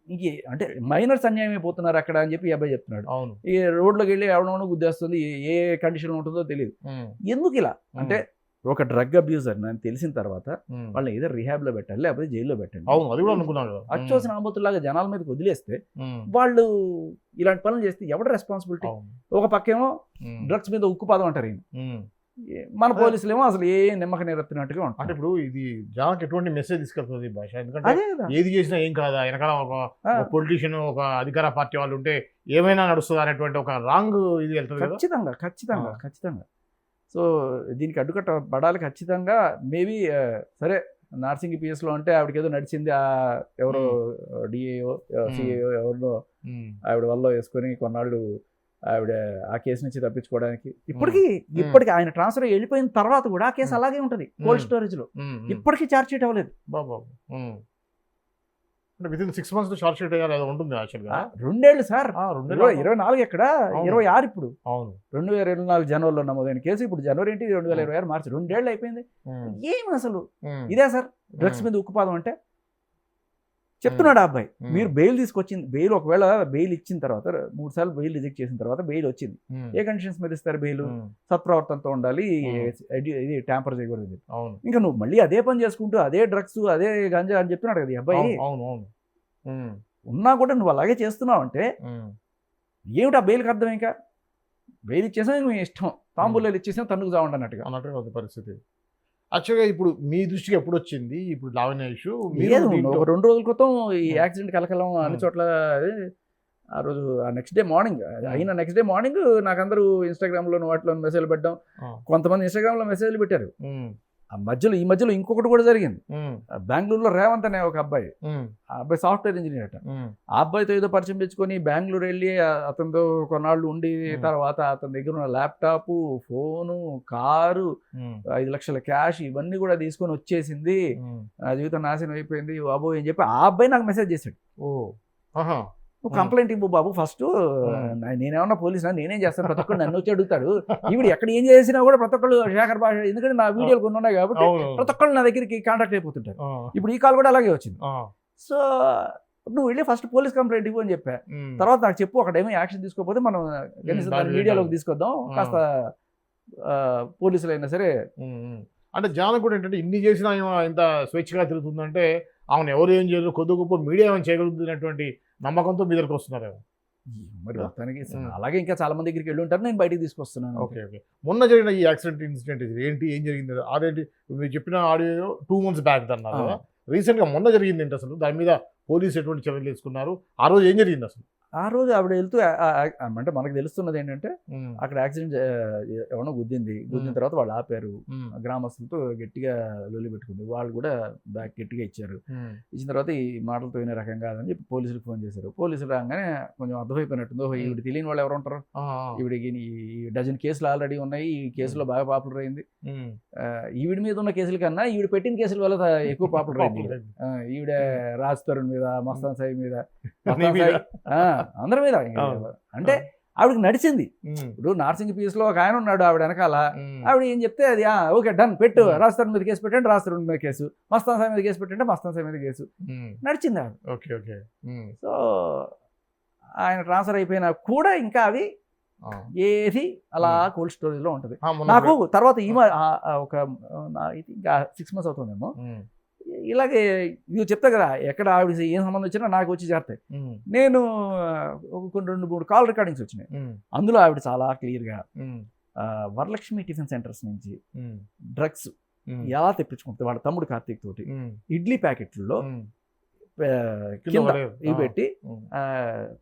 ఇంక అంటే మైనర్స్ అన్యాయం అయిపోతున్నారు అక్కడ అని చెప్పి ఈ అబ్బాయి చెప్తున్నాడు. ఈ రోడ్లోకి వెళ్ళి ఎవడో గుద్దేస్తుంది, ఏ కండిషన్ ఉంటుందో తెలియదు. ఎందుకు ఇలా అంటే ఒక డ్రగ్ అబ్యూజర్ అని తెలిసిన తర్వాత వాళ్ళని ఏదో రిహాబ్ లో పెట్టాలి, లేకపోతే జైల్లో పెట్టండి. అచ్చోసిన ఆంబోతులాగా జనాల మీదకి వదిలేస్తే వాళ్ళు ఇలాంటి పనులు చేస్తే ఎవడ రెస్పాన్సిబిలిటీ? ఒక పక్కేమో డ్రగ్స్ మీద ఉక్కుపాదం అంటారు, మన పోలీసులు ఏమో అసలు ఏ నిమ్మక నీరెత్తినట్టుగా ఉంటారు. అంటే ఇప్పుడు ఇది జనానికి ఎటువంటి మెసేజ్ తీసుకెళ్తుంది భాష? ఎందుకంటే ఏది చేసినా ఏం కాదా, వెనకాల ఒక పొలిటీషియన్, ఒక అధికార పార్టీ వాళ్ళు ఉంటే ఏమైనా నడుస్తుంది అనేటువంటి ఒక రాంగ్ ఇది వెళ్తుంది. ఖచ్చితంగా. సో దీనికి అడ్డుకట్ట పడాలి ఖచ్చితంగా. మేబీ సరే నార్సింగ్ పిఎస్లో అంటే ఆవిడకి ఏదో నడిచింది, ఎవరో డిఏఓ సిఏఓ ఎవరినో ఆవిడ వల్ల వేసుకొని కొన్నాళ్ళు ఆవిడ ఆ కేసు నుంచి తప్పించుకోవడానికి. ఇప్పటికి ఆయన ట్రాన్స్ఫర్ వెళ్ళిపోయిన తర్వాత కూడా ఆ కేసు అలాగే ఉంటుంది కోల్డ్ స్టోరేజ్ లో. ఇప్పటికీ ఛార్జ్ షీట్ అవ్వలేదు. అంటే with in 6 months short sheet అయ్యారు, అది ఉంటుంది యాక్చువల్గా. 2 ఏళ్ళు సార్. 24 ఎక్కడ, 26 ఇప్పుడు. అవును. 2024 జనవరిలో నమోదైన కేసు, ఇప్పుడు జనవరి ఏంటి, 2026 మార్చి, 2 ఏళ్ళు అయిపోయింది. ఏమి అసలు ఇదే సార్ డ్రగ్స్ మీద ఉక్కుపాదం అంటే? చెప్తున్నాడు ఆ అబ్బాయి, మీరు బెయిల్ తీసుకొచ్చింది, బెయిల్ ఒకవేళ బెయిల్ ఇచ్చిన తర్వాత 3 సార్లు బెయిల్ రిజెక్ట్ చేసిన తర్వాత బెయిల్ వచ్చింది, ఏ కండిషన్స్ మీద ఇస్తారు బెయిల్? సత్ప్రవర్తనతో ఉండాలి, ఇది ట్యాంపర్ చేయకూడదు. ఇంకా నువ్వు మళ్ళీ అదే పని చేసుకుంటూ అదే డ్రగ్స్ అదే గంజా అని చెప్తున్నాడు కదా ఈ అబ్బాయి. ఉన్నా కూడా నువ్వు అలాగే చేస్తున్నావు అంటే ఏమిటి ఆ బెయిల్కి అర్థం? ఇంకా బెయిల్ ఇచ్చేసా నువ్వు ఇష్టం, తాంబూలాలు ఇచ్చేసినా తన్నుకు చావండి అన్నట్టుగా పరిస్థితి. యాక్చువల్గా ఇప్పుడు మీ దృష్టికి ఎప్పుడు వచ్చింది ఇప్పుడు లావణ్య ఇష్యూ? ఒక 2 రోజుల క్రితం ఈ యాక్సిడెంట్ కలకలం అన్ని చోట్ల. ఆ రోజు నెక్స్ట్ డే మార్నింగ్ అయిన నెక్స్ట్ డే మార్నింగ్ నాకు అందరూ ఇన్స్టాగ్రామ్లో వాటిలో మెసేజ్లు పెట్టడం, కొంతమంది ఇన్స్టాగ్రామ్లో మెసేజ్లు పెట్టారు. ఈ మధ్యలో ఇంకొకటి కూడా జరిగింది. బెంగళూరులో రేవంత్ అనే ఒక అబ్బాయి, ఆ అబ్బాయి సాఫ్ట్వేర్ ఇంజనీర్ అట. ఆ అబ్బాయితో ఏదో పరిచయం తెచ్చుకొని బెంగళూరు వెళ్ళి అతనితో కొన్నాళ్ళు ఉండి తర్వాత అతని దగ్గర ఉన్న ల్యాప్టాప్, ఫోను, కారు, 5 లక్షల క్యాష్ ఇవన్నీ కూడా తీసుకొని వచ్చేసింది, నా జీవితం నాశనం అయిపోయింది బాబు అని చెప్పి ఆ అబ్బాయి నాకు మెసేజ్ చేశాడు. నువ్వు కంప్లైంట్ ఇవ్వు బాబు ఫస్ట్, నేనేమన్నా పోలీసునా, నేనేం చేస్తాను, ప్రతి ఒక్కరు నన్ను వచ్చి అడుగుతాడు, ఈవిడ ఎక్కడ ఏం చేసినా కూడా ప్రతి ఒక్కళ్ళు శేఖర్ భాష, ఎందుకంటే నా వీడియోలు కొన్ని ఉన్నాయి కాబట్టి ప్రతి ఒక్కళ్ళు నా దగ్గరికి కాంటాక్ట్ అయిపోతుంటారు. ఇప్పుడు ఈ కాల్ కూడా అలాగే వచ్చింది. సో నువ్వు వెళ్ళి ఫస్ట్ పోలీస్ కంప్లైంట్ ఇవ్వు అని చెప్పా. తర్వాత నాకు చెప్పు అక్కడ ఏమీ యాక్షన్ తీసుకోకపోతే మనం మీడియాలోకి తీసుకొద్దాం, కాస్త పోలీసులు అయినా సరే. అంటే జనాలకు కూడా ఏంటంటే ఇన్ని చేసినా ఇంత స్వేచ్ఛగా తిరుగుతుందంటే ఆమెను ఎవరు ఏం చేయరు, కొద్ది గొప్ప మీడియా ఏమైనా చేయగలుగుతున్నటువంటి నమ్మకంతో మీ దగ్గరకు వస్తున్నారేమో మరి. మొత్తానికి అలాగే ఇంకా చాలా మంది దగ్గరికి వెళ్ళి ఉంటారు, నేను బయటికి తీసుకొస్తున్నాను. ఓకే. మొన్న జరిగిన ఈ యాక్సిడెంట్ ఇన్సిడెంట్ ఏంటి, ఏం జరిగింది? అదేంటి మీరు చెప్పిన ఆడియో 2 months బ్యాక్ అన్నారు కదా, రీసెంట్గా మొన్న జరిగింది ఏంటి అసలు? దాని మీద పోలీసు ఎటువంటి చర్యలు తీసుకున్నారు? ఆ రోజు ఏం జరిగింది అసలు? ఆ రోజు ఆవిడ వెళ్తూ అంటే మనకు తెలుస్తున్నది ఏంటంటే అక్కడ యాక్సిడెంట్ ఎవరో గుద్దిన తర్వాత వాళ్ళు ఆపారు, గ్రామస్తులతో గట్టిగా లొల్లి పెట్టుకుంది, వాళ్ళు కూడా బ్యాక్ గట్టిగా ఇచ్చారు. ఇచ్చిన తర్వాత ఈ మాటలతో వినే రకం కాదని చెప్పి పోలీసులకు ఫోన్ చేశారు. పోలీసులు రాగానే కొంచెం అర్థమైపోయినట్టుందో, ఈవిడ తెలియని వాళ్ళు ఎవరు ఉంటారు, ఈవిడికి ఈ డజన్ కేసులు ఆల్రెడీ ఉన్నాయి, ఈ కేసులో బాగా పాపులర్ అయింది. ఈవిడ మీద ఉన్న కేసుల కన్నా ఈవిడ పెట్టిన కేసుల వల్ల ఎక్కువ పాపులర్ అయింది. ఈవిడ రాజ్ తరుణ్ మీద, మస్తాన్ సాయి మీద, అందరి మీద. అంటే ఆవిడకి నడిచింది. ఇప్పుడు నార్సింగ్ పీస్ లో ఒక ఆయన ఉన్నాడు, ఆవిడ వెనకాల, ఆవిడ ఏం చెప్తే అది ఓకే డన్ పెట్టు, రాజస్థాన్ మీద కేసు పెట్టండి, రాజస్థాన్ మీద కేసు, మస్తాన్ సాయి మీద కేసు పెట్టండి, మస్తాన్ సాయి మీద కేసు, నడిచింది ఆవిడ. సో ఆయన ట్రాన్స్ఫర్ అయిపోయినా కూడా ఇంకా అవి ఏది అలా కోల్డ్ స్టోరేజ్ లో ఉంటది. నాకు తర్వాత ఒక 6 months అవుతుందేమో, ఇలాగే ఇవి చెప్తా కదా, ఎక్కడ ఆవిడ ఏం సంబంధం వచ్చినా నాకు వచ్చి చేస్తాయి. నేను కొన్ని 2-3 కాల్ రికార్డింగ్స్ వచ్చినాయి. అందులో ఆవిడ చాలా క్లియర్గా వరలక్ష్మి టిఫిన్ సెంటర్స్ నుంచి డ్రగ్స్ ఎలా తెప్పించుకుంటుంది వాళ్ళ తమ్ముడు కార్తీక్ తోటి, ఇడ్లీ ప్యాకెట్లలో కింద ఇవి పెట్టి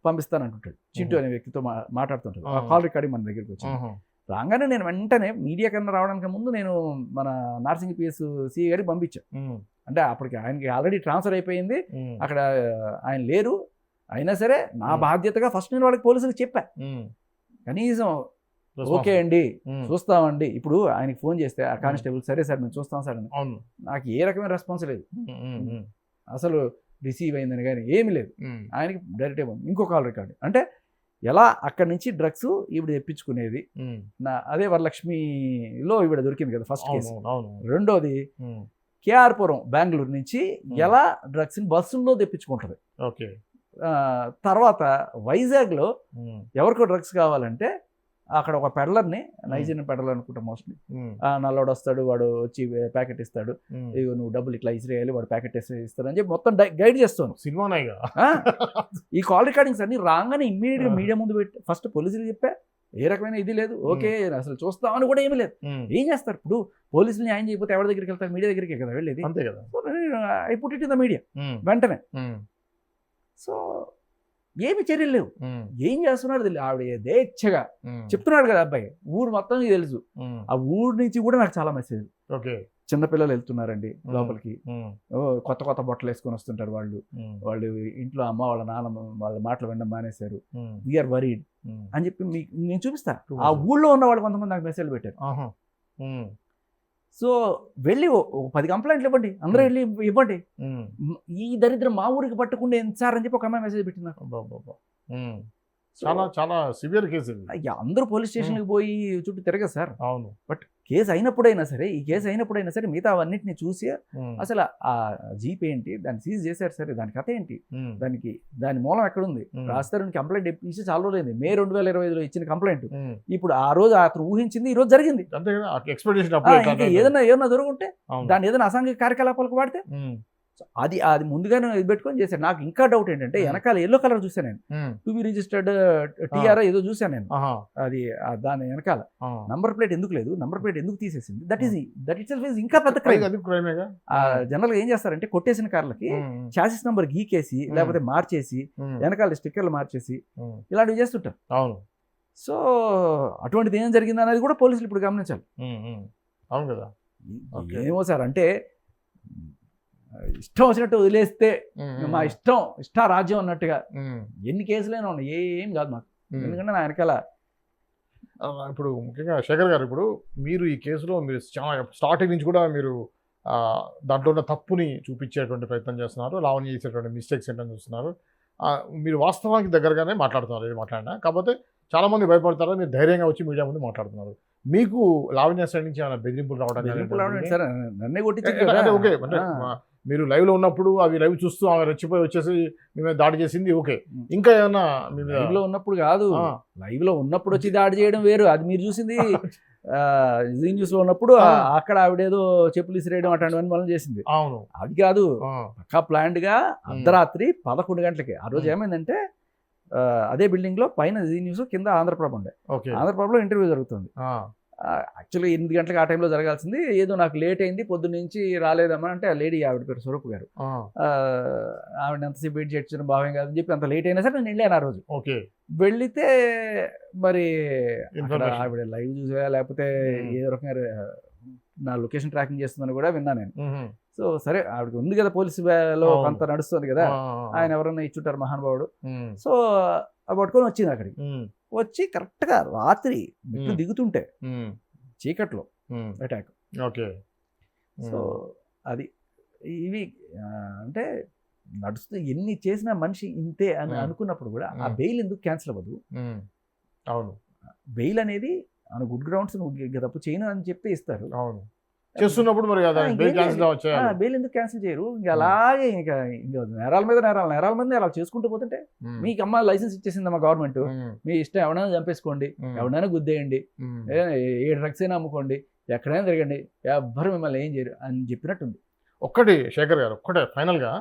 పంపిస్తానంటుంటాడు. చింటూ అనే వ్యక్తితో మాట్లాడుతుంటాడు. ఆ కాల్ రికార్డింగ్ మన దగ్గరికి వచ్చింది. రాగానే నేను వెంటనే మీడియా కన్నా రావడానికి ముందు నేను మన నార్సింగ్ పిఎస్ సిఐ గారికి పంపించాను. అంటే అప్పటికి ఆయనకి ఆల్రెడీ ట్రాన్స్ఫర్ అయిపోయింది, అక్కడ ఆయన లేరు. అయినా సరే నా బాధ్యతగా ఫస్ట్ నేను వాళ్ళకి పోలీసులకు చెప్పా, కనీసం ఓకే అండి చూస్తామండి. ఇప్పుడు ఆయనకి ఫోన్ చేస్తే ఆ కానిస్టేబుల్ సరే సార్ మేము చూస్తాం సార్ అని, నాకు ఏ రకమైన రెస్పాన్స్ లేదు అసలు, రిసీవ్ అయిందని కానీ ఏమి లేదు. ఆయనకి డైరెక్ట్ ఇంకో కాల్ రికార్డ్. అంటే ఎలా అక్కడి నుంచి డ్రగ్స్ ఈవిడ తెప్పించుకునేది, అదే వరలక్ష్మిలో ఈవిడ దొరికింది కదా ఫస్ట్ కేసు. రెండోది కేఆర్పురం బెంగళూరు నుంచి ఎలా డ్రగ్స్ని బస్సుల్లో తెప్పించుకుంటుంది. తర్వాత వైజాగ్లో ఎవరికో డ్రగ్స్ కావాలంటే అక్కడ ఒక పెడలర్ని, నైజీరియన్ పెడలర్ అనుకుంటా మోస్ట్లీ, నల్లోడు వస్తాడు, వాడు వచ్చి ప్యాకెట్ ఇస్తాడు, ఇక నువ్వు డబ్బులు ఇట్లా ఇసిరేయాలి, వాడు ప్యాకెట్ ఇస్తాడు అని చెప్పి మొత్తం గైడ్ చేస్తాను. సినిమానేగా ఈ కాల్ రికార్డింగ్స్ అన్ని రాగానే ఇమ్మీడియట్గా మీడియా ముందు పెట్టి ఫస్ట్ పోలీసులు చెప్పా, ఏ రకమైన ఇది లేదు, ఓకే అసలు చూస్తామని కూడా ఏమీ లేదు. ఏం చేస్తారు ఇప్పుడు పోలీసులు న్యాయం చేయకపోతే ఎవరి దగ్గరికి వెళ్తారు? మీడియా దగ్గరికి కదా వెళ్ళేది. అంతే కదా. I put it in the media వెంటనే. సో ఏమి చర్యలు లేవు, ఏం చేస్తున్నాడు తెలియదు. ఆవిడ యథేచ్ఛగా చెప్తున్నాడు కదా అబ్బాయి, ఊరు మొత్తం తెలుసు. ఆ ఊరు నుంచి కూడా నాకు చాలా మెసేజ్, చిన్నపిల్లలు వెళ్తున్నారండి లోపలికి, కొత్త కొత్త బట్టలు వేసుకొని వస్తుంటారు వాళ్ళు ఇంట్లో అమ్మ వాళ్ళ నాన్న వాళ్ళ మాటలు వినడం మానేశారు, వీఆర్ వరీడ్ అని చెప్పి నేను చూపిస్తా. ఆ ఊళ్ళో ఉన్న వాళ్ళు కొంతమంది నాకు మెసేజ్ పెట్టారు. సో వెళ్ళి ఓ 10 కంప్లైంట్లు ఇవ్వండి, అందరూ వెళ్ళి ఇవ్వండి. ఈ దరిద్రం మా ఊరికి పట్టకుండా ఎంత సార్ అని చెప్పి ఒక అమ్మాయి మెసేజ్ పెట్టింది నాకు. అబ్బబ్బబ్బా. చాలా చాలా సివియర్ కేసు ఇది. అయ్యా, అందరూ పోలీస్ స్టేషన్కి పోయి చుట్టూ తిరగదు సార్. అవును. బట్ కేసు అయినప్పుడైనా సరే, ఈ కేసు అయినప్పుడైనా సరే మిగతా అవన్నిటిని చూసి అసలు ఆ జీప్ ఏంటి, దాన్ని సీజ్ చేశారు సరే, దాని కథ ఏంటి, దాని మూలం ఎక్కడుంది, రాస్తారని కంప్లైంట్ ఇచ్చి చాలా రోజులైంది. మే 2025లో ఇచ్చిన కంప్లైంట్ ఇప్పుడు ఆ రోజు అతను ఊహించింది ఈ రోజు జరిగింది. అంతే కదా, ఎక్స్పెక్టేషన్ ఏదైనా జరుగుంటే దాన్ని ఏదైనా అసాంఘిక కార్యకలాపాలకు వాడితే అది ముందుగానే ఇది పెట్టుకొని చేశాను. నాకు ఇంకా డౌట్ ఏంటంటే వెనకాల ఎల్లో కలర్ చూసాను నేను, టు బి రిజిస్టర్డ్ టీఆర్ ఏదో చూసాను నేను. అది దాని వెనకాల నంబర్ ప్లేట్ ఎందుకు లేదు, నంబర్ ప్లేట్ ఎందుకు తీసేసింది, దట్ ఇట్ సెల్ఫ్ ఇస్ ఇంకా పెద్ద క్రైమ్. జనరల్ గా ఏం చేస్తారంటే కొట్టేసిన కార్లకి చాసిస్ నంబర్ గీకేసి లేకపోతే మార్చేసి వెనకాల స్టిక్కర్లు మార్చేసి ఇలాంటివి చేస్తుంటారు. అవును. సో అటువంటిది ఏం జరిగింది అనేది కూడా పోలీసులు ఇప్పుడు గమనించాలి. అవును కదా. ఏమో సార్, అంటే ఇష్టం వచ్చినట్టు వదిలేస్తే మా ఇష్టారాజ్యం అన్నట్టుగా ఎన్ని కేసులైనా ఉన్నాయి, ఏం కాదు మాకు. ఎందుకంటే నా వెనకాల ఇప్పుడు ముఖ్యంగా శేఖర్ గారు, ఇప్పుడు మీరు ఈ కేసులో మీరు చాలా స్టార్టింగ్ నుంచి కూడా మీరు దాంట్లో ఉన్న తప్పుని చూపించేటువంటి ప్రయత్నం చేస్తున్నారు, లావణ్య చేసేటువంటి మిస్టేక్స్ ఏంటని చూస్తున్నారు. మీరు వాస్తవానికి దగ్గరగానే మాట్లాడుతున్నారు, ఏది మాట్లాడినా. కాకపోతే చాలామంది భయపడతారు, మీరు ధైర్యంగా వచ్చి మీడియా ముందు మాట్లాడుతున్నారు. మీకు లావణ్య సైడ్ నుంచి ఏమైనా బెదిరింపులు రావడం సార్, నన్నే కొట్టి ఓకే, అంటే మీరు లైవ్లో ఉన్నప్పుడు అవి లైవ్ చూస్తూ ఆమె రెచ్చిపోయి వచ్చేసి మీ మీద దాడి చేసింది ఓకే, ఇంకా ఏమన్నా లైవ్లో ఉన్నప్పుడు కాదు, లైవ్లో ఉన్నప్పుడు వచ్చి దాడి చేయడం వేరు. అది మీరు చూసింది జీ న్యూస్లో ఉన్నప్పుడు, అక్కడ ఆవిడేదో చెప్పులు ఇసిరేయడం అట్లాంటివన్నీ మనం చేసింది. అవును, అది కాదు. పక్కా ప్లాన్డ్గా అర్ధరాత్రి 11 గంటలకి ఆ రోజు ఏమైందంటే, అదే బిల్డింగ్లో పైన జీ న్యూస్, కింద ఆంధ్రప్రభ ఉండే. ఆంధ్రప్రభలో ఇంటర్వ్యూ జరుగుతుంది. యాక్చువల్గా 8 గంటలకు ఆ టైంలో జరగాల్సింది, ఏదో నాకు లేట్ అయింది, పొద్దున్న నుంచి రాలేదమ్మా అంటే, ఆ లేడీ ఆవిడ పేరు స్వరూప్ గారు, ఆవిడ ఎంతసేపు వెయిట్ చేయడం భావ్యం కాదని చెప్పి అంత లేట్ అయినా సరే నేను వెళ్ళాను ఆ రోజు. ఓకే, వెళితే మరి ఆవిడ లైవ్ చూసా లేకపోతే ఏదో రకంగా నా లొకేషన్ ట్రాకింగ్ చేస్తుందని కూడా విన్నా నేను. సో సరే, ఆవిడకి ఉంది కదా పోలీసులో కొంత నడుస్తుంది కదా, ఆయన ఎవరన్నా ఇచ్చుంటారు మహానుభావుడు. సో పట్టుకొని వచ్చింది అక్కడికి. వచ్చి కరెక్ట్గా రాత్రి మెట్లు దిగుతుంటే చీకట్లో అటాక్. ఓకే. సో అది ఇవి అంటే నడుస్తూ ఎన్ని చేసినా మనిషి ఇంతే అని అనుకున్నప్పుడు కూడా ఆ బెయిల్ ఎందుకు క్యాన్సిల్ అవ్వదు? అవును, బెయిల్ అనేది గుడ్ గ్రౌండ్స్ తప్పు చేయను అని చెప్తే ఇస్తారు. అవును, చేస్తున్నప్పుడు మరి బెయిల్ ఎందుకు క్యాన్సిల్ చేయరు? ఇంకా అలాగే ఇంకా నేరాల మీద నేరాలు చేసుకుంటూ పోతుంటే, మీకు అమ్మ లైసెన్స్ ఇచ్చేసిందమ్మా గవర్నమెంట్, మీ ఇష్టం ఎవరైనా చంపేసుకోండి, ఎవరైనా గుద్దేయండి, ఏ డ్రగ్స్ అయినా అమ్ముకోండి, ఎక్కడైనా తిరగండి, ఎవ్వరు మిమ్మల్ని ఏం చేయరు అని చెప్పినట్టుంది. ఒక్కటి శేఖర్ గారు, ఒక్కటే ఫైనల్గా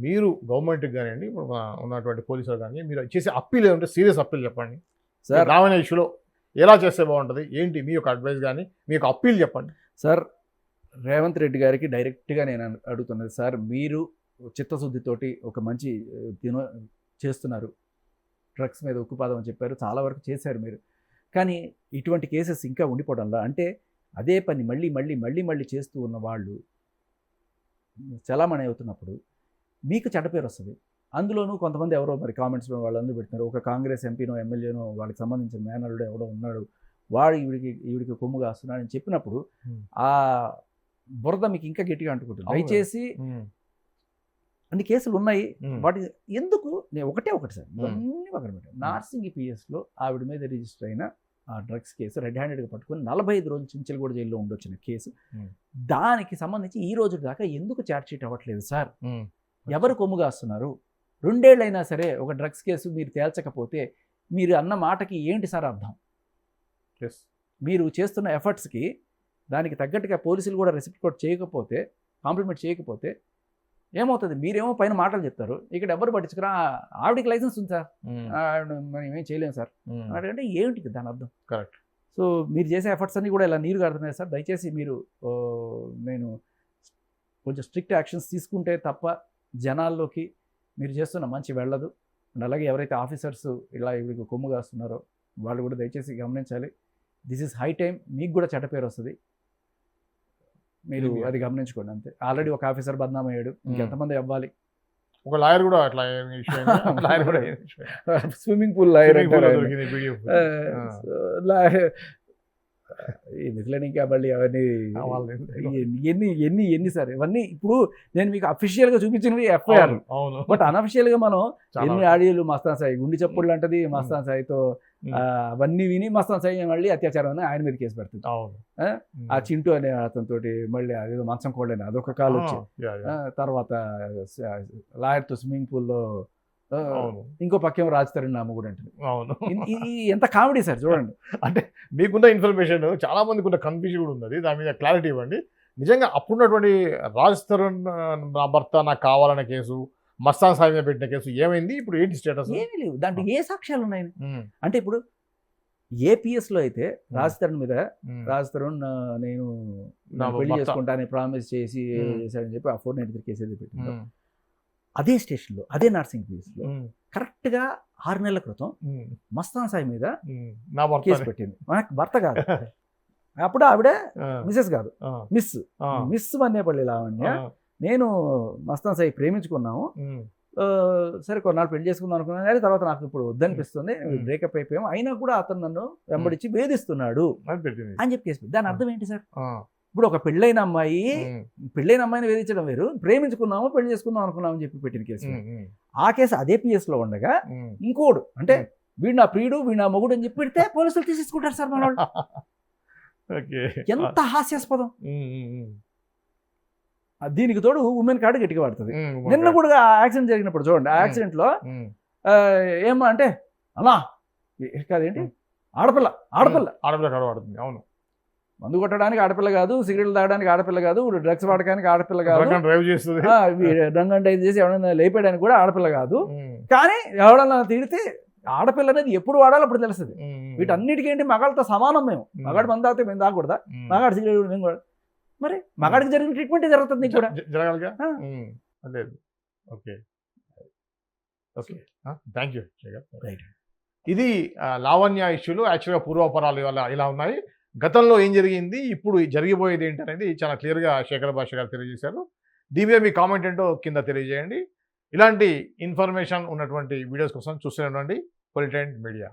మీరు గవర్నమెంట్కి కానివ్వండి, ఇప్పుడు ఉన్నటువంటి పోలీసులు కానీ మీరు చేసే అప్పీల్ ఏమంటే సీరియస్ అప్పీల్ చెప్పండి సార్. రావణ ఇష్యూలో ఎలా చేస్తే బాగుంటుంది ఏంటి మీ యొక్క అడ్వైస్ కానీ మీ యొక్క అప్పీల్ చెప్పండి సార్. రేవంత్ రెడ్డి గారికి డైరెక్ట్గా నేను అడుగుతున్నది సార్, మీరు చిత్తశుద్ధితోటి ఒక మంచి చేస్తున్నారు, డ్రగ్స్ మీద ఉక్కుపాదం అని చెప్పారు, చాలా వరకు చేశారు మీరు. కానీ ఇటువంటి కేసెస్ ఇంకా ఉండిపోవడంలో, అంటే అదే పని మళ్ళీ చేస్తూ ఉన్న వాళ్ళు చలామణి అవుతున్నప్పుడు మీకు చెడ్డ పేరు వస్తుంది. అందులోనూ కొంతమంది ఎవరో మరి కామెంట్స్లో వాళ్ళందరూ పెడుతున్నారు, ఒక కాంగ్రెస్ ఎంపీనో ఎమ్మెల్యేనో వాళ్ళకి సంబంధించిన మేనల్లుడు ఎవడో ఉన్నాడు, వాడు ఈవిడికి కొమ్ము కాస్తున్నాడు అని చెప్పినప్పుడు ఆ బురద మీకు ఇంకా గట్టిగా అంటుకుంటుంది. దయచేసి అన్ని కేసులు ఉన్నాయి, వాటి ఎందుకు నేను ఒకటి సార్, ఇవన్నీ పక్కన పెట్టాను. నార్సింగి పిఎస్లో ఆవిడ మీద రిజిస్టర్ అయిన ఆ డ్రగ్స్ కేసు రెడ్ హ్యాండెడ్గా పట్టుకొని 45 రోజులు చించలగూడ జైల్లో ఉండొచ్చిన కేసు, దానికి సంబంధించి ఈ రోజు దాకా ఎందుకు ఛార్జ్ షీట్ అవ్వట్లేదు సార్? ఎవరు కొమ్ము కాస్తున్నారు? 2 ఏళ్ళైనా సరే ఒక డ్రగ్స్ కేసు మీరు తేల్చకపోతే మీరు అన్న మాటకి ఏంటి సార్ అర్థం? మీరు చేస్తున్న ఎఫర్ట్స్కి దానికి తగ్గట్టుగా పోలీసులు కూడా రెసిప్రోకేట్ చేయకపోతే, కాంప్లిమెంట్ చేయకపోతే ఏమవుతుంది? మీరేమో పైన మాటలు చెప్తారు, ఇక్కడ ఎవరు పట్టించుకురా, ఆవిడకి లైసెన్స్ ఉంది సార్, మనం ఏం చేయలేము సార్ అంటే ఏంటి దాని అర్థం? కరెక్ట్. సో మీరు చేసే ఎఫర్ట్స్ అన్నీ కూడా ఇలా నీరు కడుతున్నాయి సార్. దయచేసి మీరు నేను కొంచెం స్ట్రిక్ట్ యాక్షన్స్ తీసుకుంటే తప్ప జనాల్లోకి మీరు చేస్తున్న మంచి వెళ్ళదు. అండ్ అలాగే ఎవరైతే ఆఫీసర్స్ ఇలా ఇవిడికి కొమ్ము కాస్తున్నారో వాళ్ళు కూడా దయచేసి గమనించాలి. దిస్ ఈజ్ హై టైం, మీకు కూడా చెడ్డ పేరు వస్తుంది, మీరు అది గమనించుకోండి అంతే. ఆల్రెడీ ఒక ఆఫీసర్ బద్నాం అయ్యాడు, ఇంకెంతమంది అవ్వాలి? ఒక లాయర్ కూడా అట్లా స్విమ్మింగ్ పూల్ లాయర్ ఎందుకులేని ఇంకా మళ్ళీ అవన్నీ వాళ్ళని- ఎన్ని సార్ ఇవన్నీ ఇప్పుడు నేను మీకు అఫీషియల్గా చూపించినవి ఎఫ్ఐఆర్, అవును బట్ అనఫిషియల్గా మనం చాలా ఎన్ని ఆడియోలు మస్తాన్ సాయి గుండి చప్పుడు లాంటిది మస్తాన్ సాయితో అవన్నీ విని మస్తాన్ సాయి మళ్ళీ అత్యాచారం అని ఆయన మీద కేసు పెడుతుంది. అవును ఆ చింటూ అనే అతనితోటి మళ్ళీ అదేదో మంచం కోళ్ళని అదొక కాల్ వచ్చి తర్వాత లాయర్తో స్విమ్మింగ్ పూల్లో అవును ఇంకో పక్కేమో రాజ్ తరుణ్ నామ కూడా అంటుంది. అవును ఎంత కామెడీ సార్ చూడండి. అంటే మీకున్న ఇన్ఫర్మేషన్ చాలా మందికి ఉన్న కన్ఫ్యూజన్ కూడా ఉంది, దాని మీద క్లారిటీ ఇవ్వండి. నిజంగా అప్పుడున్నటువంటి రాజ్ తరుణ్ నా భర్త నాకు కావాలనే కేసు, మస్తాన్ సాయి మీద పెట్టిన కేసు ఏమైంది, ఇప్పుడు ఏంటి స్టేటస్? ఏమీ లేవు దాంట్లో, ఏ సాక్ష్యాలు ఉన్నాయి అంటే ఇప్పుడు ఏపీఎస్లో అయితే రాజ్ తరుణ్ మీద రాజ్ తరుణ్ నేను పెళ్లి భర్త. చేసుకుంటానని ప్రామిస్ చేసి చేశాడని చెప్పి ఆ 493 కేసు ఏది పెట్టిందో, ఉమ్, అదే స్టేషన్లో అదే నర్సింగ్ ప్లేస్లో ఉమ్, కరెక్ట్గా 6 నెలల క్రితం ఉమ్, మస్తాన్ సాయి మీద నా భర్త కేసు పెట్టింది. మనకు భర్త కాదు, అప్పుడు ఆవిడ ఆ, మిసెస్ కాదు, ఆ, మిస్ ఆ, మిస్ మన్నేపల్లి లావణ్య. ఆ, నేను మస్తాన్ సాయి ప్రేమించుకున్నాము, ఉమ్, సరే కొన్నాళ్ళు పెళ్లి చేసుకుందాం అనుకున్నాను, కానీ తర్వాత నాకు ఇప్పుడు వద్దనిపిస్తుంది, బ్రేకప్ అయిపోయాము, అయినా కూడా అతను నన్ను వెంబడించి వేధిస్తున్నాడు అది పెట్టింది. అని చెప్పి కేసు దాని అర్థం ఏంటి సార్? ఆ, ఇప్పుడు ఒక పెళ్ళైన అమ్మాయి ఉమ్, పెళ్ళైన అమ్మాయిని వేధించడం వేరు, ప్రేమించుకున్నాము పెళ్లి చేసుకుందాం అనుకున్నామని చెప్పి పెట్టిన కేసు. ఉమ్, ఉమ్, ఆ కేసు అదే పిఎస్లో ఉండగా ఉమ్. ఇంకోడు అంటే వీడు నా ప్రియుడు వీడు నా మొగుడు అని చెప్పి పెడితే పోలీసులు తీసేసుకుంటారు సార్ మన వాళ్ళు. ఓకే ఎంత హాస్యాస్పదం. ఉమ్, ఉమ్, ఉమ్, దీనికి తోడు ఉమెన్ కార్డు గట్టిగా పడుతుంది. ఉమ్, నిన్న కూడా యాక్సిడెంట్ జరిగినప్పుడు చూడండి, ఆ యాక్సిడెంట్లో ఉమ్, ఏమా అంటే అమ్మా కాదేంటి ఆడపిల్ల ఆడపిల్ల ఆడపిల్ల కడవాడుతుంది. అవును మందు కొట్టడానికి ఆడపిల్ల కాదు, సిగరెట్లు తాగడానికి ఆడపిల్ల కాదు, డ్రగ్స్ వాడడానికి ఆడపిల్ల కాదు, డ్రైవ్ చేస్తుంది. డ్రంక్ అండ్ డ్రైవ్ చేసి ఎవరైనా లేపేయడానికి కూడా ఆడపిల్ల కాదు. ఉమ్, కానీ ఎవడన్నా తిడితే ఆడపిల్ల అనేది ఎప్పుడు వాడాలో అప్పుడు తెలుస్తుంది. ఉమ్, ఉమ్, వీటన్నిటికీ ఏంటి మగాళ్ళతో సమానం మేము. మగాడు మందు తాగితే మేము తాగకూడదా, ఉమ్. మగాడు సిగరెట్ కూడా మేము కూడా, మరి మగాడికి జరిగిన ట్రీట్మెంటే జరుగుతుంది నీకు కూడా. జరగాలిగా. ఆ. అదే okay okay thank you. Right. ఇది లావణ్య ఇష్యూలు యాక్చువల్గా పూర్వాపరాలు ఇలా ఉన్నాయి. గతంలో ఏం జరిగింది, ఇప్పుడు జరిగిపోయేది ఏంటి అనేది చాలా క్లియర్గా శేఖర్ భాష గారు తెలియజేశారు. దీని మీద మీ కామెంట్ ఏంటో కింద తెలియజేయండి. ఇలాంటి ఇన్ఫర్మేషన్ ఉన్నటువంటి వీడియోస్ కోసం చూస్తూనే ఉండండి పొలిటెంట్ మీడియా.